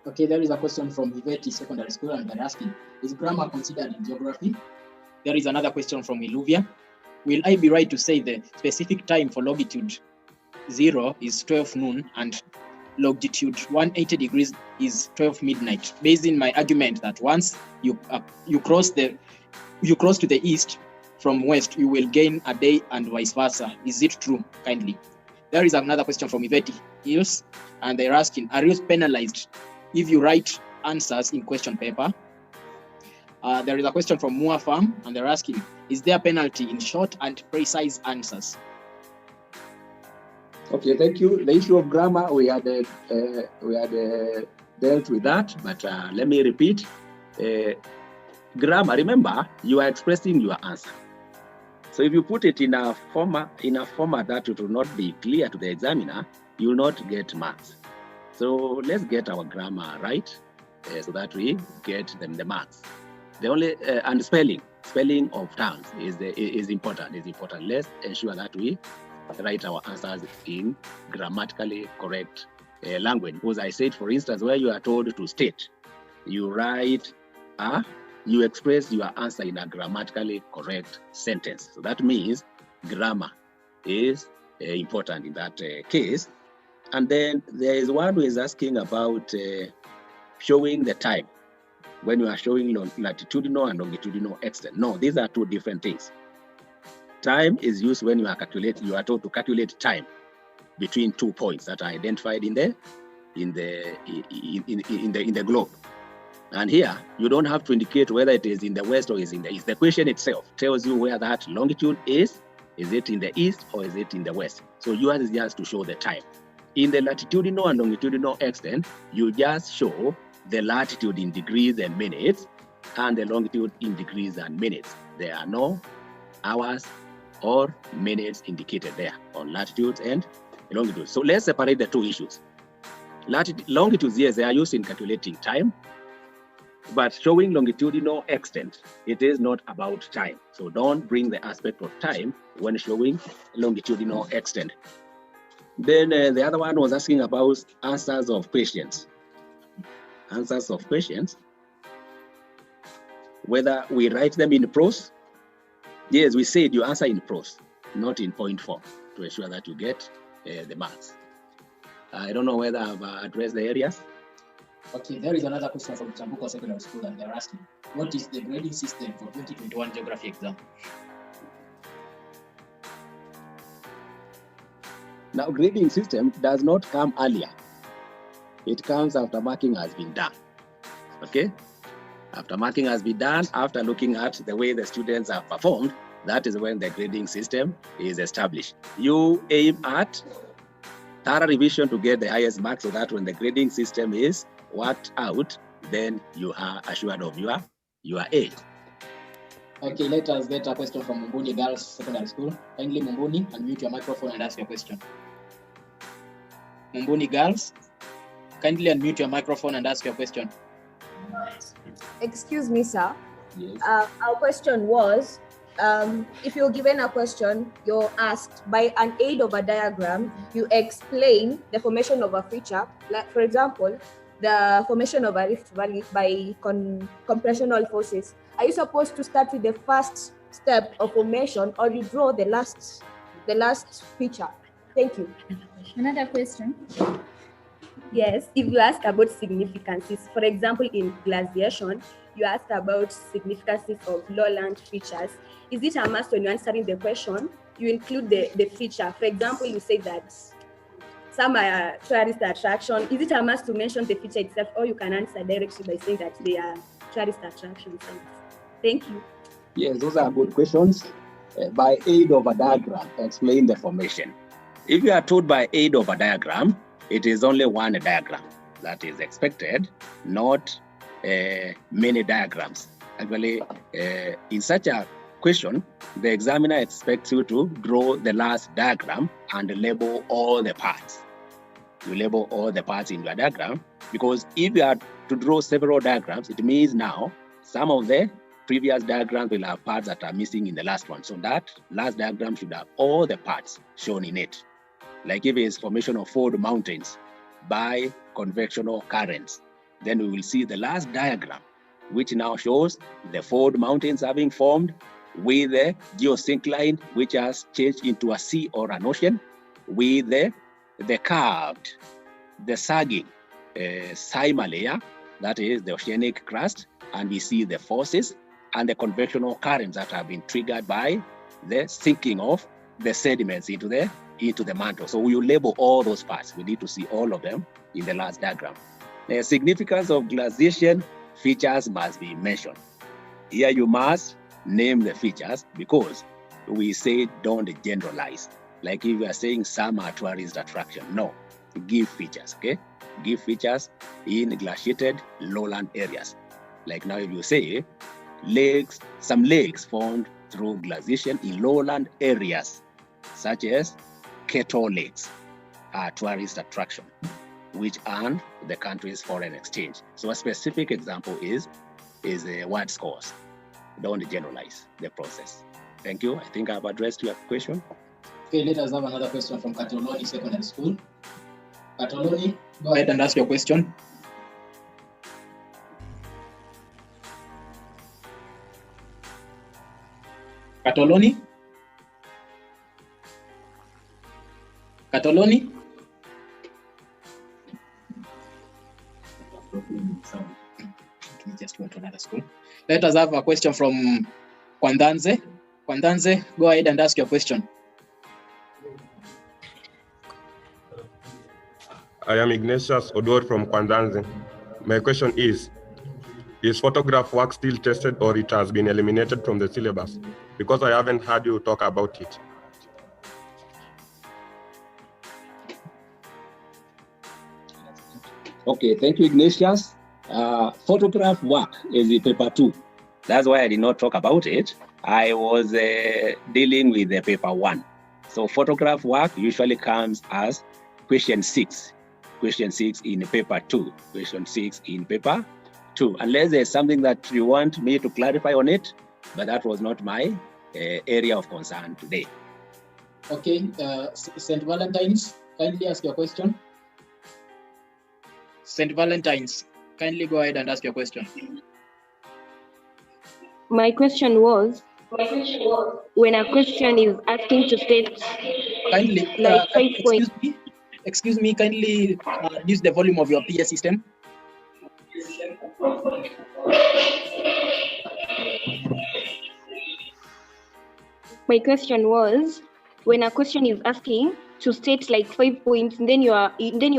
Okay, there is a question from Iveti Secondary School, and they're asking, is grammar considered in geography? There is another question from Iluvia. Will I be right to say the specific time for longitude 0 is 12 noon and longitude 180 degrees is 12 midnight? Based in my argument that once you cross to the east from west, you will gain a day and vice versa. Is it true? Kindly. There is another question from Iveti Hills, and they're asking, are you penalized if you write answers in question paper? There is a question from Mua Farm, and they're asking, is there a penalty in short and precise answers? Okay, thank you. The issue of grammar, we had dealt with that, but let me repeat. Grammar, remember, you are expressing your answer. So if you put it in a format that it will not be clear to the examiner, you will not get marks. So let's get our grammar right, so that we get them the marks. The only and spelling of terms is important. Let's ensure that we write our answers in grammatically correct language. Because I said, for instance, where you are told to state, you write you express your answer in a grammatically correct sentence. So that means grammar is important in that case. And then there is one who is asking about showing the time when you are showing latitudinal and longitudinal extent. No, these are two different things. Time is used when you are told to calculate time between 2 points that are identified in the globe. And here, you don't have to indicate whether it is in the west or is in the east. The question itself tells you where that longitude is. Is it in the east or is it in the west? So yours is just to show the time. In the latitudinal and longitudinal extent, you just show the latitude in degrees and minutes and the longitude in degrees and minutes. There are no hours or minutes indicated there on latitudes and longitudes. So let's separate the two issues. Longitudes, yes, they are used in calculating time, but showing longitudinal extent, it is not about time. So don't bring the aspect of time when showing longitudinal extent. Then the other one was asking about answers of questions. Answers of questions, whether we write them in prose. Yes, we said you answer in prose, not in point form, to ensure that you get the marks. I don't know whether I've addressed the areas. Okay, there is another question from Chambuko Secondary School, and they're asking, what is the grading system for 2021 geography exam? Now, grading system does not come earlier. It comes after marking has been done. Okay? After marking has been done, after looking at the way the students have performed, that is when the grading system is established. You aim at thorough revision to get the highest marks, so that when the grading system is worked out, then you are assured of your A. Okay, let us get a question from Mumbuni Girls Secondary School. Kindly, Mumbuni, unmute your microphone and ask your question. Mumbuni Girls, kindly unmute your microphone and ask your question. Excuse me, sir. Yes. Our question was, if you're given a question, you're asked by an aid of a diagram, you explain the formation of a feature. Like, for example, the formation of a rift valley by compressional forces. Are you supposed to start with the first step of formation, or you draw the last feature? Thank you. Another question. Yes, if you ask about significances, for example, in glaciation, you asked about significances of lowland features. Is it a must when you're answering the question, you include the feature? For example, you say that some are tourist attraction. Is it a must to mention the feature itself, or you can answer directly by saying that they are tourist attraction sites? Thank you. Yes, those are good questions. By aid of a diagram, explain the formation. If you are told by aid of a diagram, it is only one diagram that is expected, not many diagrams. Actually, in such a question, the examiner expects you to draw the last diagram and label all the parts. You label all the parts in your diagram, because if you are to draw several diagrams, it means now some of the previous diagrams will have parts that are missing in the last one. So that last diagram should have all the parts shown in it. Like if it's formation of fold mountains by convectional currents, then we will see the last diagram, which now shows the fold mountains having formed with the geosyncline, which has changed into a sea or an ocean, with the curved, the sagging cyma layer, that is the oceanic crust, and we see the forces and the convectional currents that have been triggered by the sinking of the sediments into the mantle. So we will label all those parts. We need to see all of them in the last diagram. The significance of glaciation features must be mentioned. Here you must name the features, because we say don't generalize. Like if you are saying some are tourist attraction, no, give features, okay? Give features in glaciated lowland areas. Like now if you say lakes, some lakes formed through glaciation in lowland areas, such as K.C.S.E lakes, are tourist attraction, which earn the country's foreign exchange. So a specific example is a word scores. Don't generalize the process. Thank you. I think I've addressed your question. Okay, let us have another question from Katoloni Secondary School. Katoloni, go ahead and ask your question. Katoloni? Katoloni? Let me just go to another school. Let us have a question from Kwandanze. Kwandanze, go ahead and ask your question. I am Ignatius Odor from Kwandanze. My question is photograph work still tested, or it has been eliminated from the syllabus? Because I haven't heard you talk about it. Okay, thank you, Ignatius. Photograph work is in paper 2. That's why I did not talk about it. I was dealing with the paper 1. So photograph work usually comes as question 6. Question 6 in paper 2. Question 6 in paper 2. Unless there's something that you want me to clarify on it, but that was not my area of concern today. Okay, St. Valentine's, kindly ask your question. St. Valentine's, kindly go ahead and ask your question. My question was, when a question is asking to state, kindly, like 5 points. Excuse me, kindly reduce the volume of your PA system. My question was, when a question is asking to state like 5 points, then you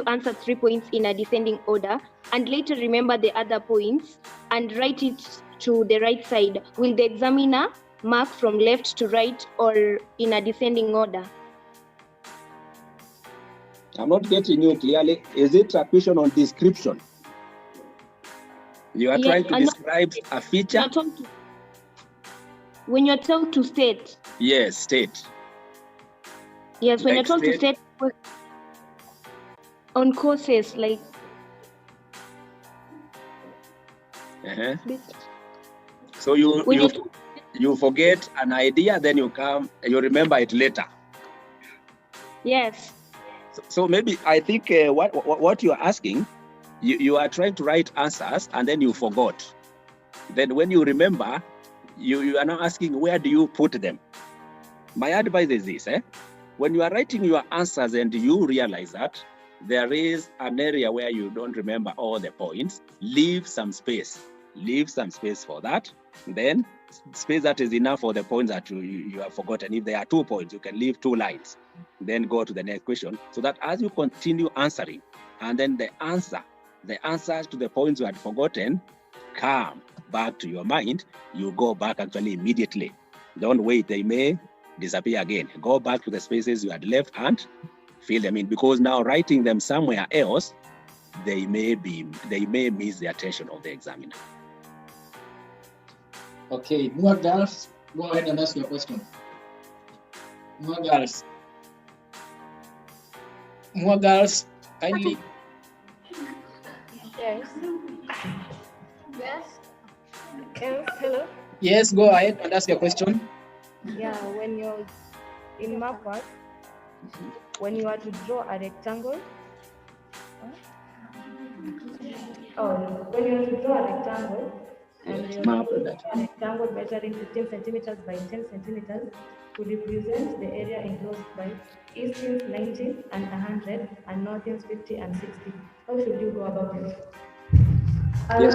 answer 3 points in a descending order, and later remember the other points and write it to the right side. Will the examiner mark from left to right or in a descending order? I'm not getting you clearly. Is it a question on description? You are trying to describe a feature? When you're told to state. Yes, state. Yes, when like you're told to state on courses, like. So you forget an idea, then you remember it later. Yes. So maybe I think what you are asking, you are trying to write answers and then you forgot. Then when you remember, you are now asking, where do you put them? My advice is this, when you are writing your answers and you realize that there is an area where you don't remember all the points, leave some space. Leave some space for that. Then space that is enough for the points that you have forgotten. If there are 2 points, you can leave 2 lines. Then go to the next question, so that as you continue answering, and then the answers to the points you had forgotten come back to your mind, you go back actually immediately. Don't wait, they may disappear again. Go back to the spaces you had left and fill them in, because now writing them somewhere else, they may miss the attention of the examiner. Okay, more girls, go ahead and ask your question. More girls. More girls, kindly. Yes. Yes. Yes. Hello. Yes, go ahead and ask your question. Yeah. When you're in map work, when you are to draw a rectangle. Oh, when you are to draw a rectangle, and you're Map to that. draw a rectangle measuring 15 centimeters by 10 centimeters to represent the area enclosed by eastings 90 and 100 and northings 50 and 60. How should you go about it? Yes.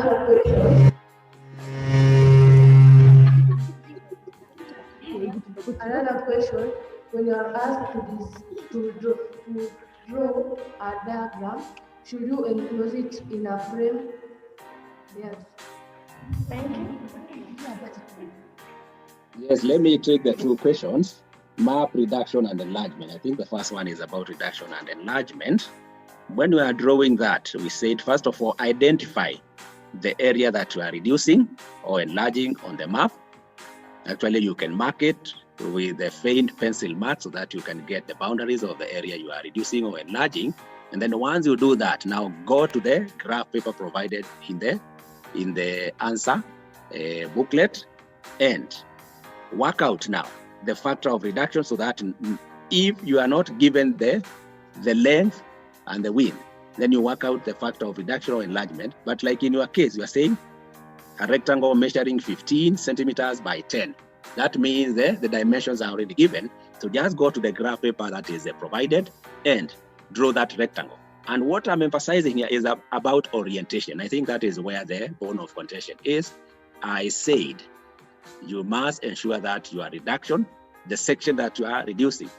Another question, when you are asked to draw a diagram, should you enclose it in a frame? Yes. Thank you. Yes, let me take the two questions. Map reduction and enlargement. I think the first one is about reduction and enlargement. When we are drawing that, we said, first of all, identify the area that you are reducing or enlarging on the map. Actually, you can mark it with a faint pencil mark so that you can get the boundaries of the area you are reducing or enlarging. And then once you do that, now go to the graph paper provided in the answer booklet and work out now the factor of reduction so that if you are not given the length and the width, then you work out the factor of reduction or enlargement. But like in your case, you are saying a rectangle measuring 15 centimeters by 10. That means the dimensions are already given. So just go to the graph paper that is provided and draw that rectangle. And what I'm emphasizing here is about orientation. I think that is where the bone of contention is. I said you must ensure that your reduction, the section that you are reducing,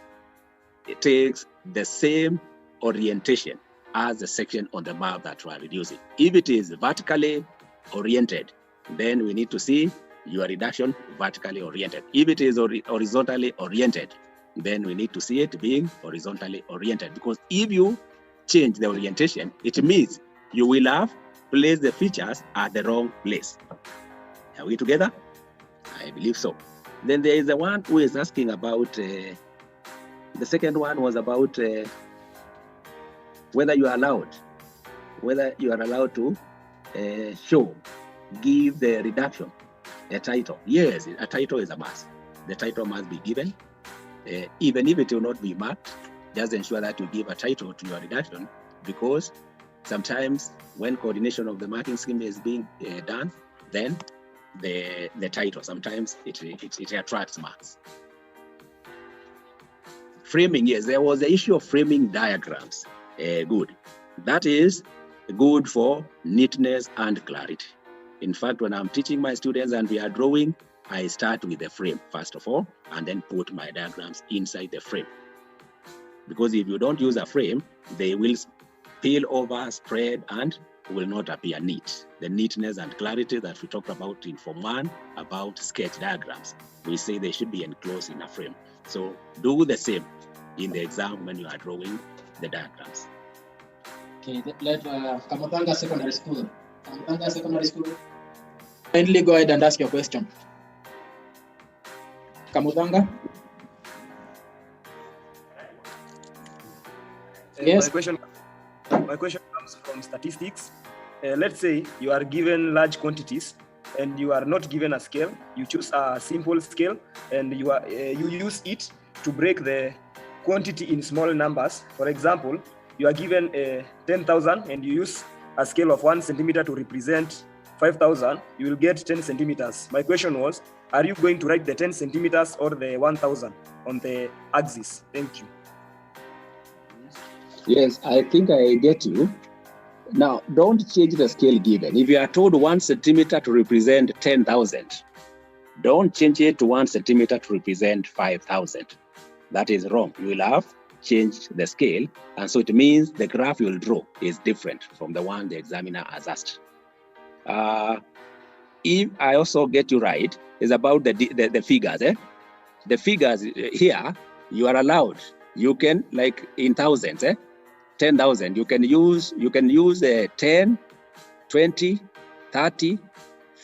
it takes the same orientation as the section on the map that you are reducing. If it is vertically oriented, then we need to see your reduction vertically oriented. If it is horizontally oriented, then we need to see it being horizontally oriented, because if you change the orientation, it means you will have placed the features at the wrong place. Are we together? I believe so. Then there is the one who is asking about, the second one was about whether you are allowed to give the reduction a title. Yes, a title is a must. The title must be given. Even if it will not be marked, just ensure that you give a title to your reduction, because sometimes when coordination of the marking scheme is being done, then the title, sometimes it attracts marks. Framing, yes, there was the issue of framing diagrams. Good. That is good for neatness and clarity. In fact, when I'm teaching my students and we are drawing, I start with the frame first of all, and then put my diagrams inside the frame. Because if you don't use a frame, they will spill over, spread, and will not appear neat. The neatness and clarity that we talked about in Form 1 about sketch diagrams, we say they should be enclosed in a frame. So do the same in the exam when you are drawing the diagrams. Okay, let Kamotanga Secondary School. Kamotanga Secondary School. Kindly go ahead and ask your question. Kamotanga? Yes. My question comes from statistics. Let's say you are given large quantities and you are not given a scale. You choose a simple scale and you use it to break the quantity in small numbers. For example, you are given 10,000 and you use a scale of 1 centimeter to represent 5,000, you will get 10 centimeters. My question was, are you going to write the 10 centimeters or the 1,000 on the axis? Thank you. Yes, I think I get you. Now, don't change the scale given. If you are told 1 centimeter to represent 10,000, don't change it to 1 centimeter to represent 5,000. That is wrong. You will have changed the scale, and so it means the graph you will draw is different from the one the examiner has asked. If I also get you right, is about the figures. The figures here, you are allowed. You can, like in thousands, 10,000. You can use 10, 20, 30,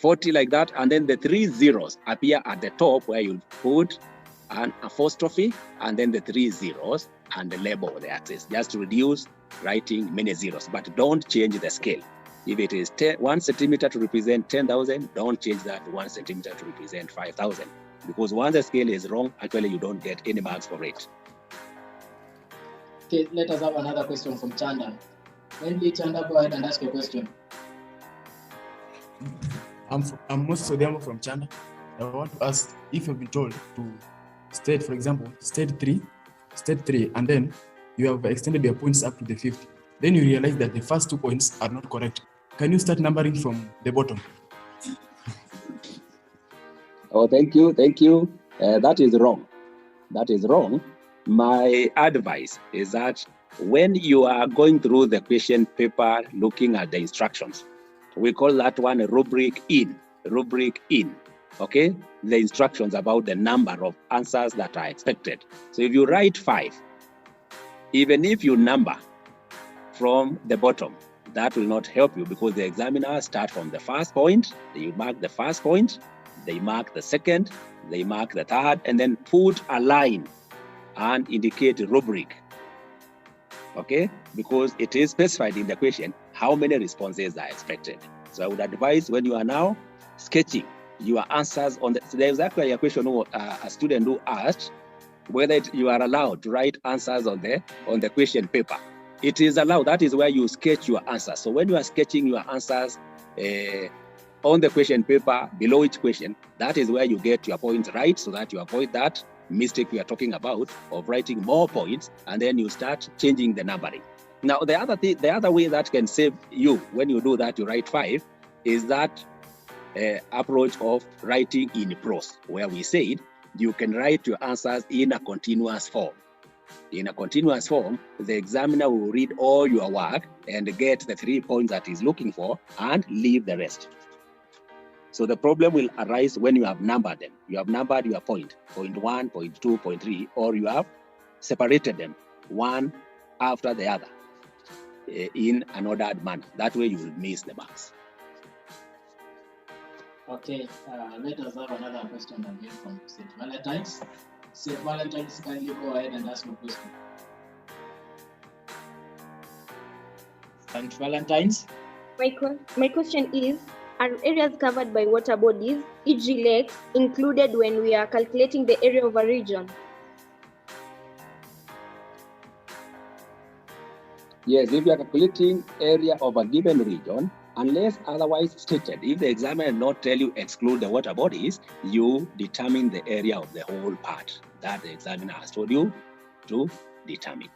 40 like that, and then the 3 zeros appear at the top where you put an apostrophe and then the 3 zeros and the label the axis, just to reduce writing many zeros, but don't change the scale. If it is 1 centimeter to represent 10,000, don't change that to 1 centimeter to represent 5,000, because once the scale is wrong, actually you don't get any marks for it. Okay, let us have another question from Chanda. Kindly, Chanda, go ahead and ask your question. I'm Moses Odiamo from Chanda. I want to ask if you've been told to state, for example, state 3, and then you have extended your points up to the 50. Then you realize that the first 2 points are not correct. Can you start numbering from the bottom? Oh, thank you. That is wrong. That is wrong. My advice is that when you are going through the question paper, looking at the instructions, we call that one a rubric in. Okay, the instructions about the number of answers that are expected. So if you write 5, even if you number from the bottom, that will not help you, because the examiner start from the first point, they mark the first point, they mark the second, they mark the third, and then put a line and indicate rubric. Okay, because it is specified in the question how many responses are expected. So I would advise, when you are now sketching your answers on the, so there's actually a question a student who asked whether you are allowed to write answers on the question paper. It is allowed. That is where you sketch your answers. So when you are sketching your answers on the question paper below each question, that is where you get your points right, so that you avoid that mistake we are talking about of writing more points and then you start changing the numbering. Now, the other way that can save you when you do that, you write 5, is that approach of writing in prose, where we said you can write your answers in a continuous form. In a continuous form, the examiner will read all your work and get the 3 points that he's looking for and leave the rest. So the problem will arise when you have numbered them. You have numbered your point 1, point 2, point 3, or you have separated them one after the other in an ordered manner. That way you will miss the marks. Okay, let us have another question again from St. Valentine's. St. Valentine's, kindly go ahead and ask your question. St. Valentine's. My question is, are areas covered by water bodies, e.g. lakes, included when we are calculating the area of a region? Yes, if you are calculating area of a given region, unless otherwise stated, if the examiner not tell you exclude the water bodies, you determine the area of the whole part that the examiner has told you to determine.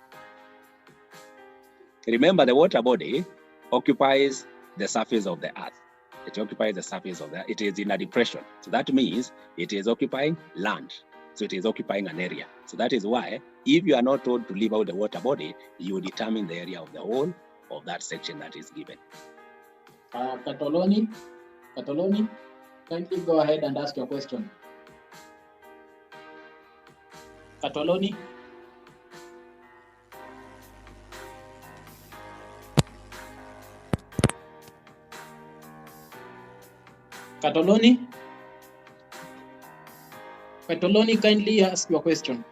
Remember, the water body occupies the surface of the earth. It occupies the surface of the earth. It is in a depression. So that means it is occupying land. So it is occupying an area. So that is why, if you are not told to leave out the water body, you determine the area of the whole of that section that is given. Katoloni, kindly go ahead and ask your question. Katoloni. Katoloni, kindly ask your question.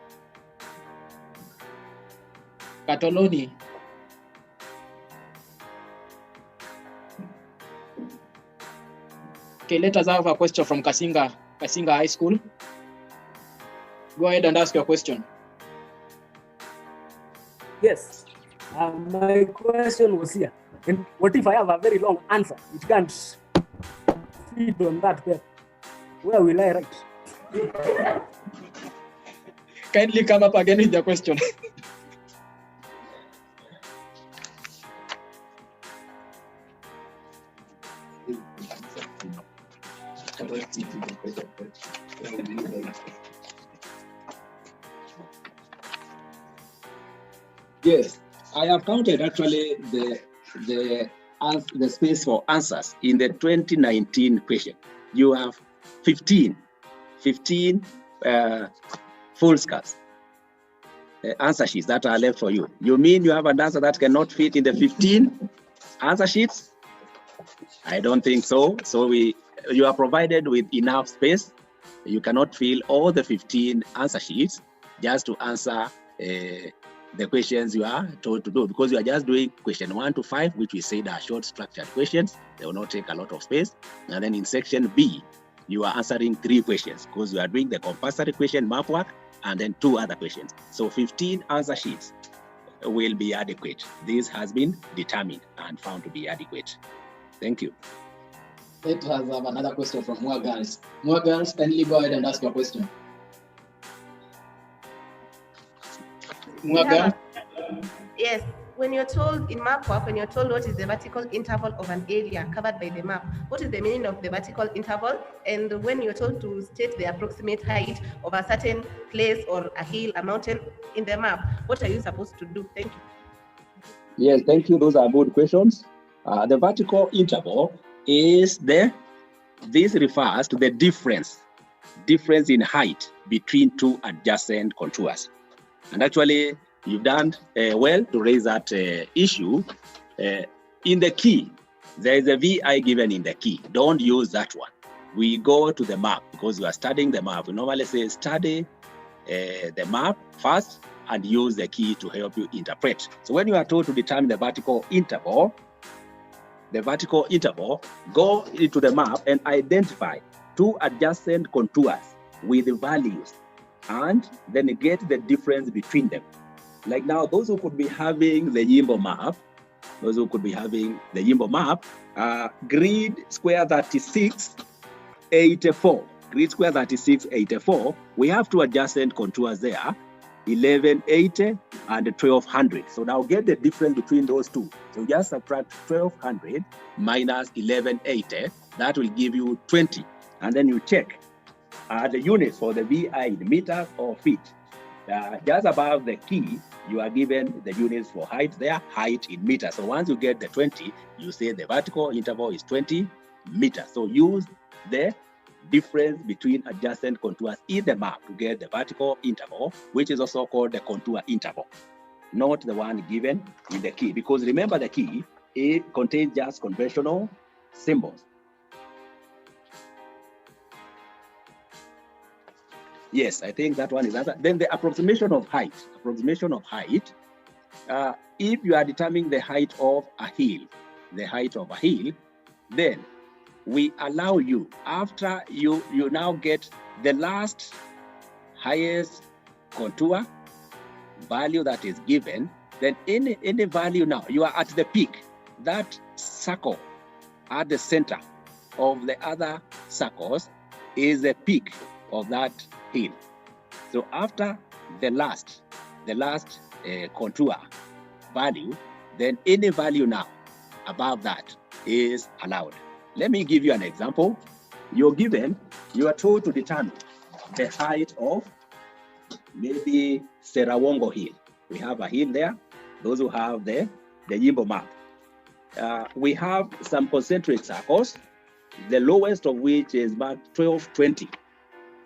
Katoloni. Okay, let us have a question from Kasinga High School. Go ahead and ask your question. Yes, my question was here. And what if I have a very long answer? It can't fit on that paper. Where will I write? Kindly come up again with your question. Yes, I have counted actually the space for answers in the 2019 question. You have 15 full scars answer sheets that are left for you. You mean you have an answer that cannot fit in the 15 answer sheets? I don't think so. So we you are provided with enough space. You cannot fill all the 15 answer sheets just to answer the questions you are told to do, because you are just doing question 1 to 5, which we said are short structured questions. They will not take a lot of space. And then in section B, you are answering 3 questions because you are doing the compulsory question map work and then 2 other questions. So 15 answer sheets will be adequate. This has been determined and found to be adequate. Thank you. Let us have another question from more girls. More girls, kindly go ahead and ask your question. More girls? Yes, when you're told in map work, when you're told what is the vertical interval of an area covered by the map, what is the meaning of the vertical interval? And when you're told to state the approximate height of a certain place or a hill, a mountain in the map, what are you supposed to do? Thank you. Yes, thank you. Those are good questions. The vertical interval is this refers to the difference in height between 2 adjacent contours. And actually, you've done well to raise that issue. In the key, there is a VI given in the key. Don't use that one. We go to the map because you are studying the map. We normally say study the map first and use the key to help you interpret. So when you are told to determine the vertical interval, go into the map and identify 2 adjacent contours with the and then get the difference between them. Like now, those who could be having the Yimbo map, grid square 3684. Grid square 3684, we have 2 adjacent contours there, 1180 and 1200. So now get the difference between those 2. So just subtract 1200 minus 1180, that will give you 20. And then you check the units for the VI in meters or feet. Just above the key, you are given the units for height there, height in meters. So once you get the 20, you say the vertical interval is 20 meters. So use the difference between adjacent contours in the map to get the vertical interval, which is also called the contour interval, not the one given in the key. Because remember, the key, it contains just conventional symbols. Yes, I think that one is answered. Then the approximation of height. If you are determining the height of a hill, then we allow you, after you now get the last highest contour value that is given, then any value now, you are at the peak. That circle at the center of the other circles is the peak of that hill. So after the last contour value, then any value now above that is allowed. Let me give you an example. You are told to determine the height of maybe Serawongo Hill. We have a hill there. Those who have the Yimbo map. We have some concentric circles, the lowest of which is marked 1220.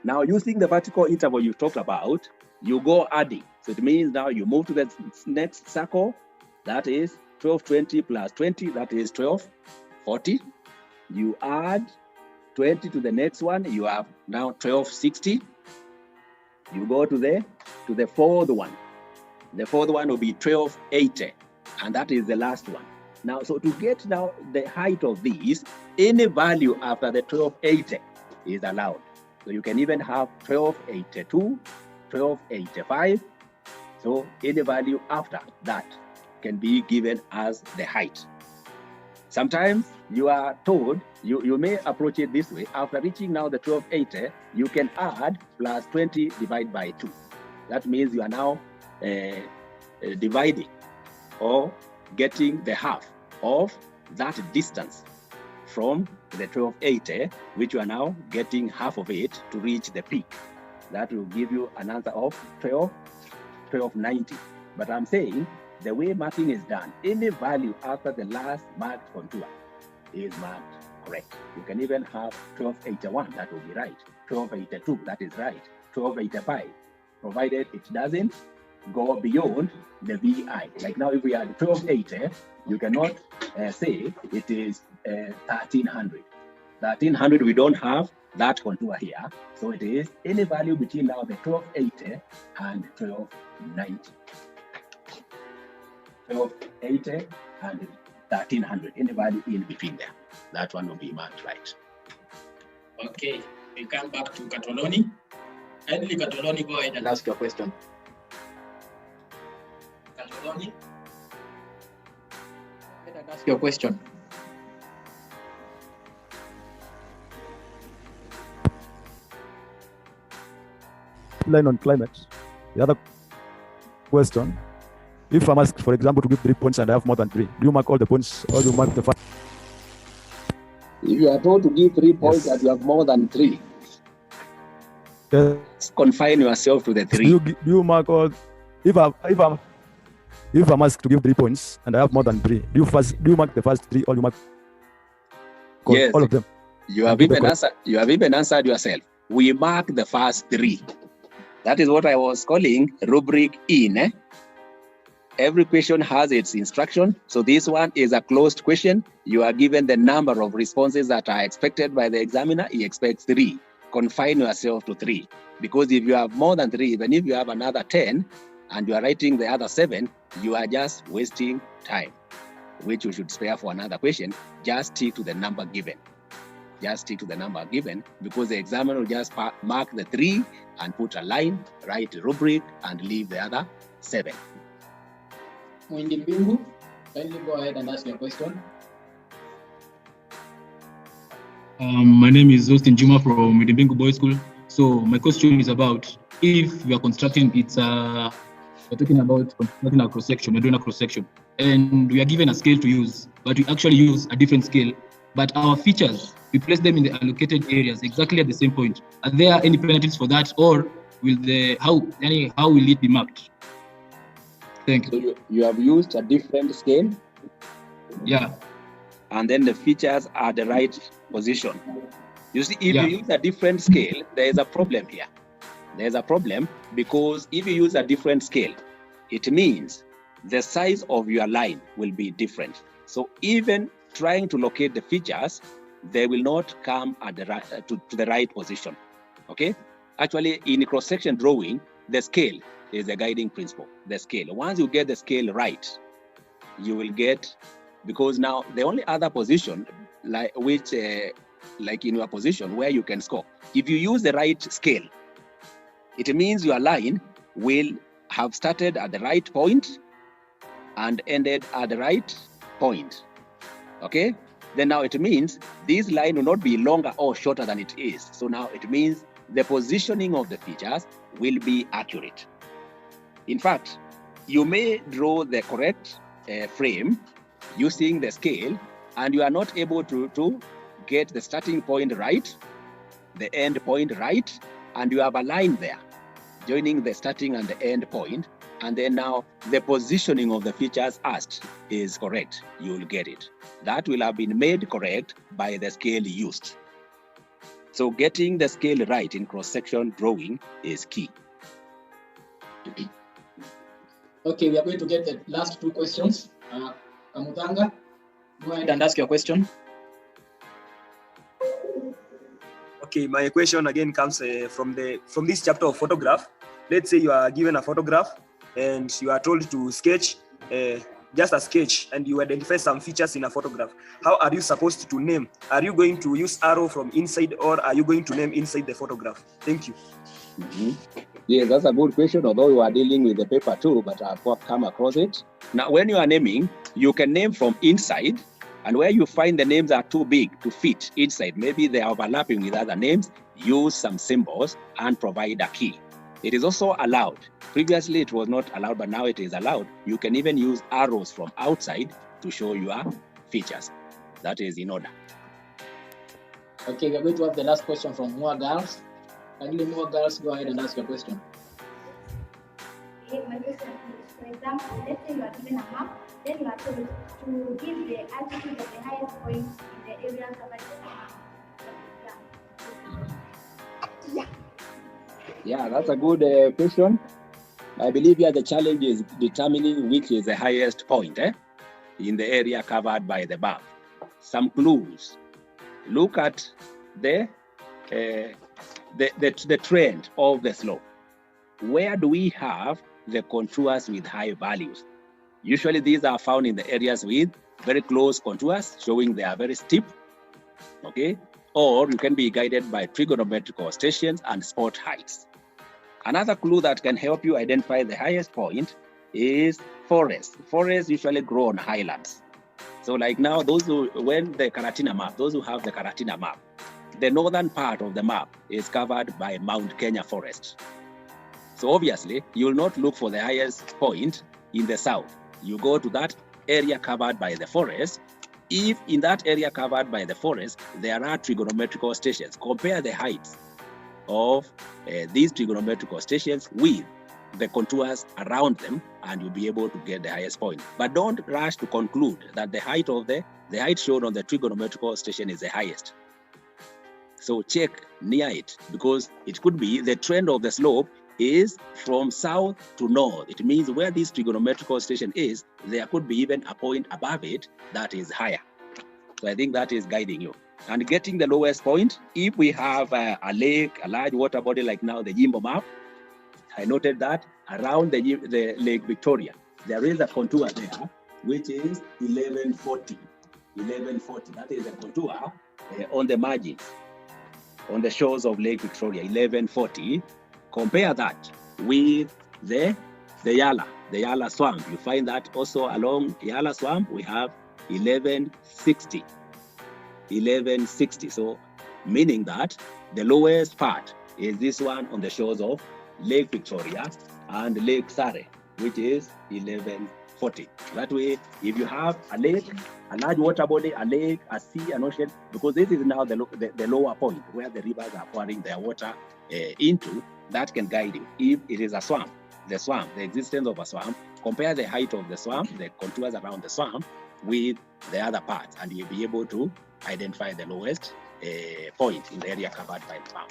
Now, using the vertical interval you talked about, you go adding. So it means now you move to the next circle, that is 1220 plus 20, that is 1240. You add 20 to the next one, you have now 1260. You go to the fourth one. The fourth one will be 1280, and that is the last one. Now, so to get now the height of these, any value after the 1280 is allowed. So you can even have 1282, 1285. So any value after that can be given as the height. Sometimes you are told, you may approach it this way. After reaching now the 1280, you can add plus 20 divided by 2. That means you are now dividing or getting the half of that distance from the 1280, which you are now getting half of it to reach the peak. That will give you an answer of 1290. But I'm saying the way marking is done, any value after the last marked contour is marked correct. You can even have 1281, that will be right. 1282, that is right. 1285, provided it doesn't go beyond the VI. Like now, if we are at 1280, you cannot say it is 1300. 1300, we don't have that contour here. So it is any value between now the 1280 and 1290. 1280 and 1300, any value in between there. That one will be marked right. Okay, we come back to Katoloni. Kindly, Katoloni, go ahead and ask your question. Katoloni, go ahead and ask your question. Line on climate. The other question, if I'm asked, for example, to give 3 points and I have more than 3, do you mark all the points or do you mark the first? If you are told to give 3 points and you have more than 3, confine yourself to the 3. Do you mark all? If I'm asked to give 3 points and I have more than 3, do you mark the first 3 or you mark yes, all of them? You have even answered yourself. We mark the first 3. That is what I was calling rubric in. Every question has its instruction. So this one is a closed question. You are given the number of responses that are expected by the examiner. He expects 3. Confine yourself to 3. Because if you have more than 3, even if you have another 10 and you are writing the other 7, you are just wasting time, which you should spare for another question. Just stick to the number given. Just stick to the number given, because the examiner will just mark the 3 and put a line, write a rubric, and leave the other 7. Mwindi Mbingu, kindly go ahead and ask your question. My name is Austin Juma from Mwindi Boys School. So my question is about if we are constructing, we're talking about constructing a cross section, we're doing a cross section, and we are given a scale to use, but we actually use a different scale. But our features, we place them in the allocated areas exactly at the same point. Are there any penalties for that, or will how will it be marked? Thank you. So you have used a different scale? Yeah. And then the features are the right position. You see, if you use a different scale, there is a problem here. There's a problem because if you use a different scale, it means the size of your line will be different. So even trying to locate the features, they will not come at the right, to the right position. Okay? Actually, in cross-section drawing, the scale is the guiding principle. The scale. Once you get the scale right, you will get, because now the only other position, like in your position where you can score, if you use the right scale, it means your line will have started at the right point and ended at the right point. Okay? Then now it means this line will not be longer or shorter than it is. So now it means the positioning of the features will be accurate. In fact, you may draw the correct frame using the scale, and you are not able to get the starting point right, the end point right, and you have a line there joining the starting and the end point, and then now the positioning of the features asked is correct, you will get it. That will have been made correct by the scale used. So getting the scale right in cross-section drawing is key. Okay, we are going to get the last 2 questions. Kamutanga, go ahead and ask your question. Okay, my question again comes from this chapter of photograph. Let's say you are given a photograph and you are told to sketch just a sketch, and you identify some features in a photograph. How are you supposed to name? Are you going to use arrow from inside, or are you going to name inside the photograph? Thank you. Yes, that's a good question, although you are dealing with the paper too, but I've come across it. Now, when you are naming, you can name from inside, and where you find the names are too big to fit inside, maybe they are overlapping with other names, use some symbols and provide a key. It is also allowed. Previously, it was not allowed, but now it is allowed. You can even use arrows from outside to show your features. That is in order. Okay, we're going to have the last question from Mua Girls. Kindly, Mua Girls, go ahead and ask your question. Okay, my question is, for example, let's say you are given a map, then you are told to give the altitude of the highest point in the area covered by the map. Yeah, that's a good question. I believe here the challenge is determining which is the highest point in the area covered by the map. Some clues. look at the trend of the slope. Where do we have the contours with high values? Usually these are found in the areas with very close contours, showing they are very steep, okay? Or you can be guided by trigonometrical stations and spot heights. Another clue that can help you identify the highest point is forests. Forests usually grow on highlands. So like now, those who, when the Karatina map, those who have the Karatina map, the northern part of the map is covered by Mount Kenya forest. So obviously, you will not look for the highest point in the south. You go to that area covered by the forest. If in that area covered by the forest, there are trigonometrical stations, compare the heights of these trigonometrical stations with the contours around them, and you'll be able to get the highest point. But don't rush to conclude that the height of the height shown on the trigonometrical station is the highest. So check near it, because it could be the trend of the slope is from south to north. It means where this trigonometrical station is, there could be even a point above it that is higher. So I think that is guiding you. And getting the lowest point, if we have a lake, a large water body like now the Jimbo map, I noted that around the Lake Victoria, there is a contour there, which is 1140. 1140, that is a contour on the margins, on the shores of Lake Victoria, 1140. Compare that with the Yala swamp. You find that also along Yala swamp, we have 1160. 1160. So meaning that the lowest part is this one on the shores of Lake Victoria and Lake C.R.E, which is 1140. That way, if you have a lake, a large water body, a lake, a sea, an ocean, because this is now the lower point where the rivers are pouring their water into, that can guide you. If it is a swamp, the existence of a swamp, compare the height of the swamp, the contours around the swamp, with the other parts, and you'll be able to identify the lowest point in the area covered by the swamp.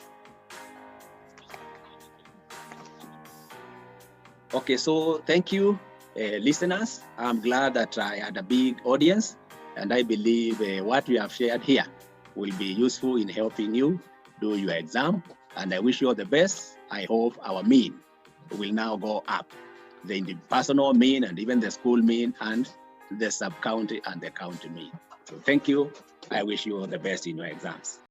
Okay, so thank you, listeners. I'm glad that I had a big audience, and I believe what we have shared here will be useful in helping you do your exam, and I wish you all the best. I hope our mean will now go up, the personal mean and even the school mean and the sub-county and the county mean. So thank you. I wish you all the best in your exams.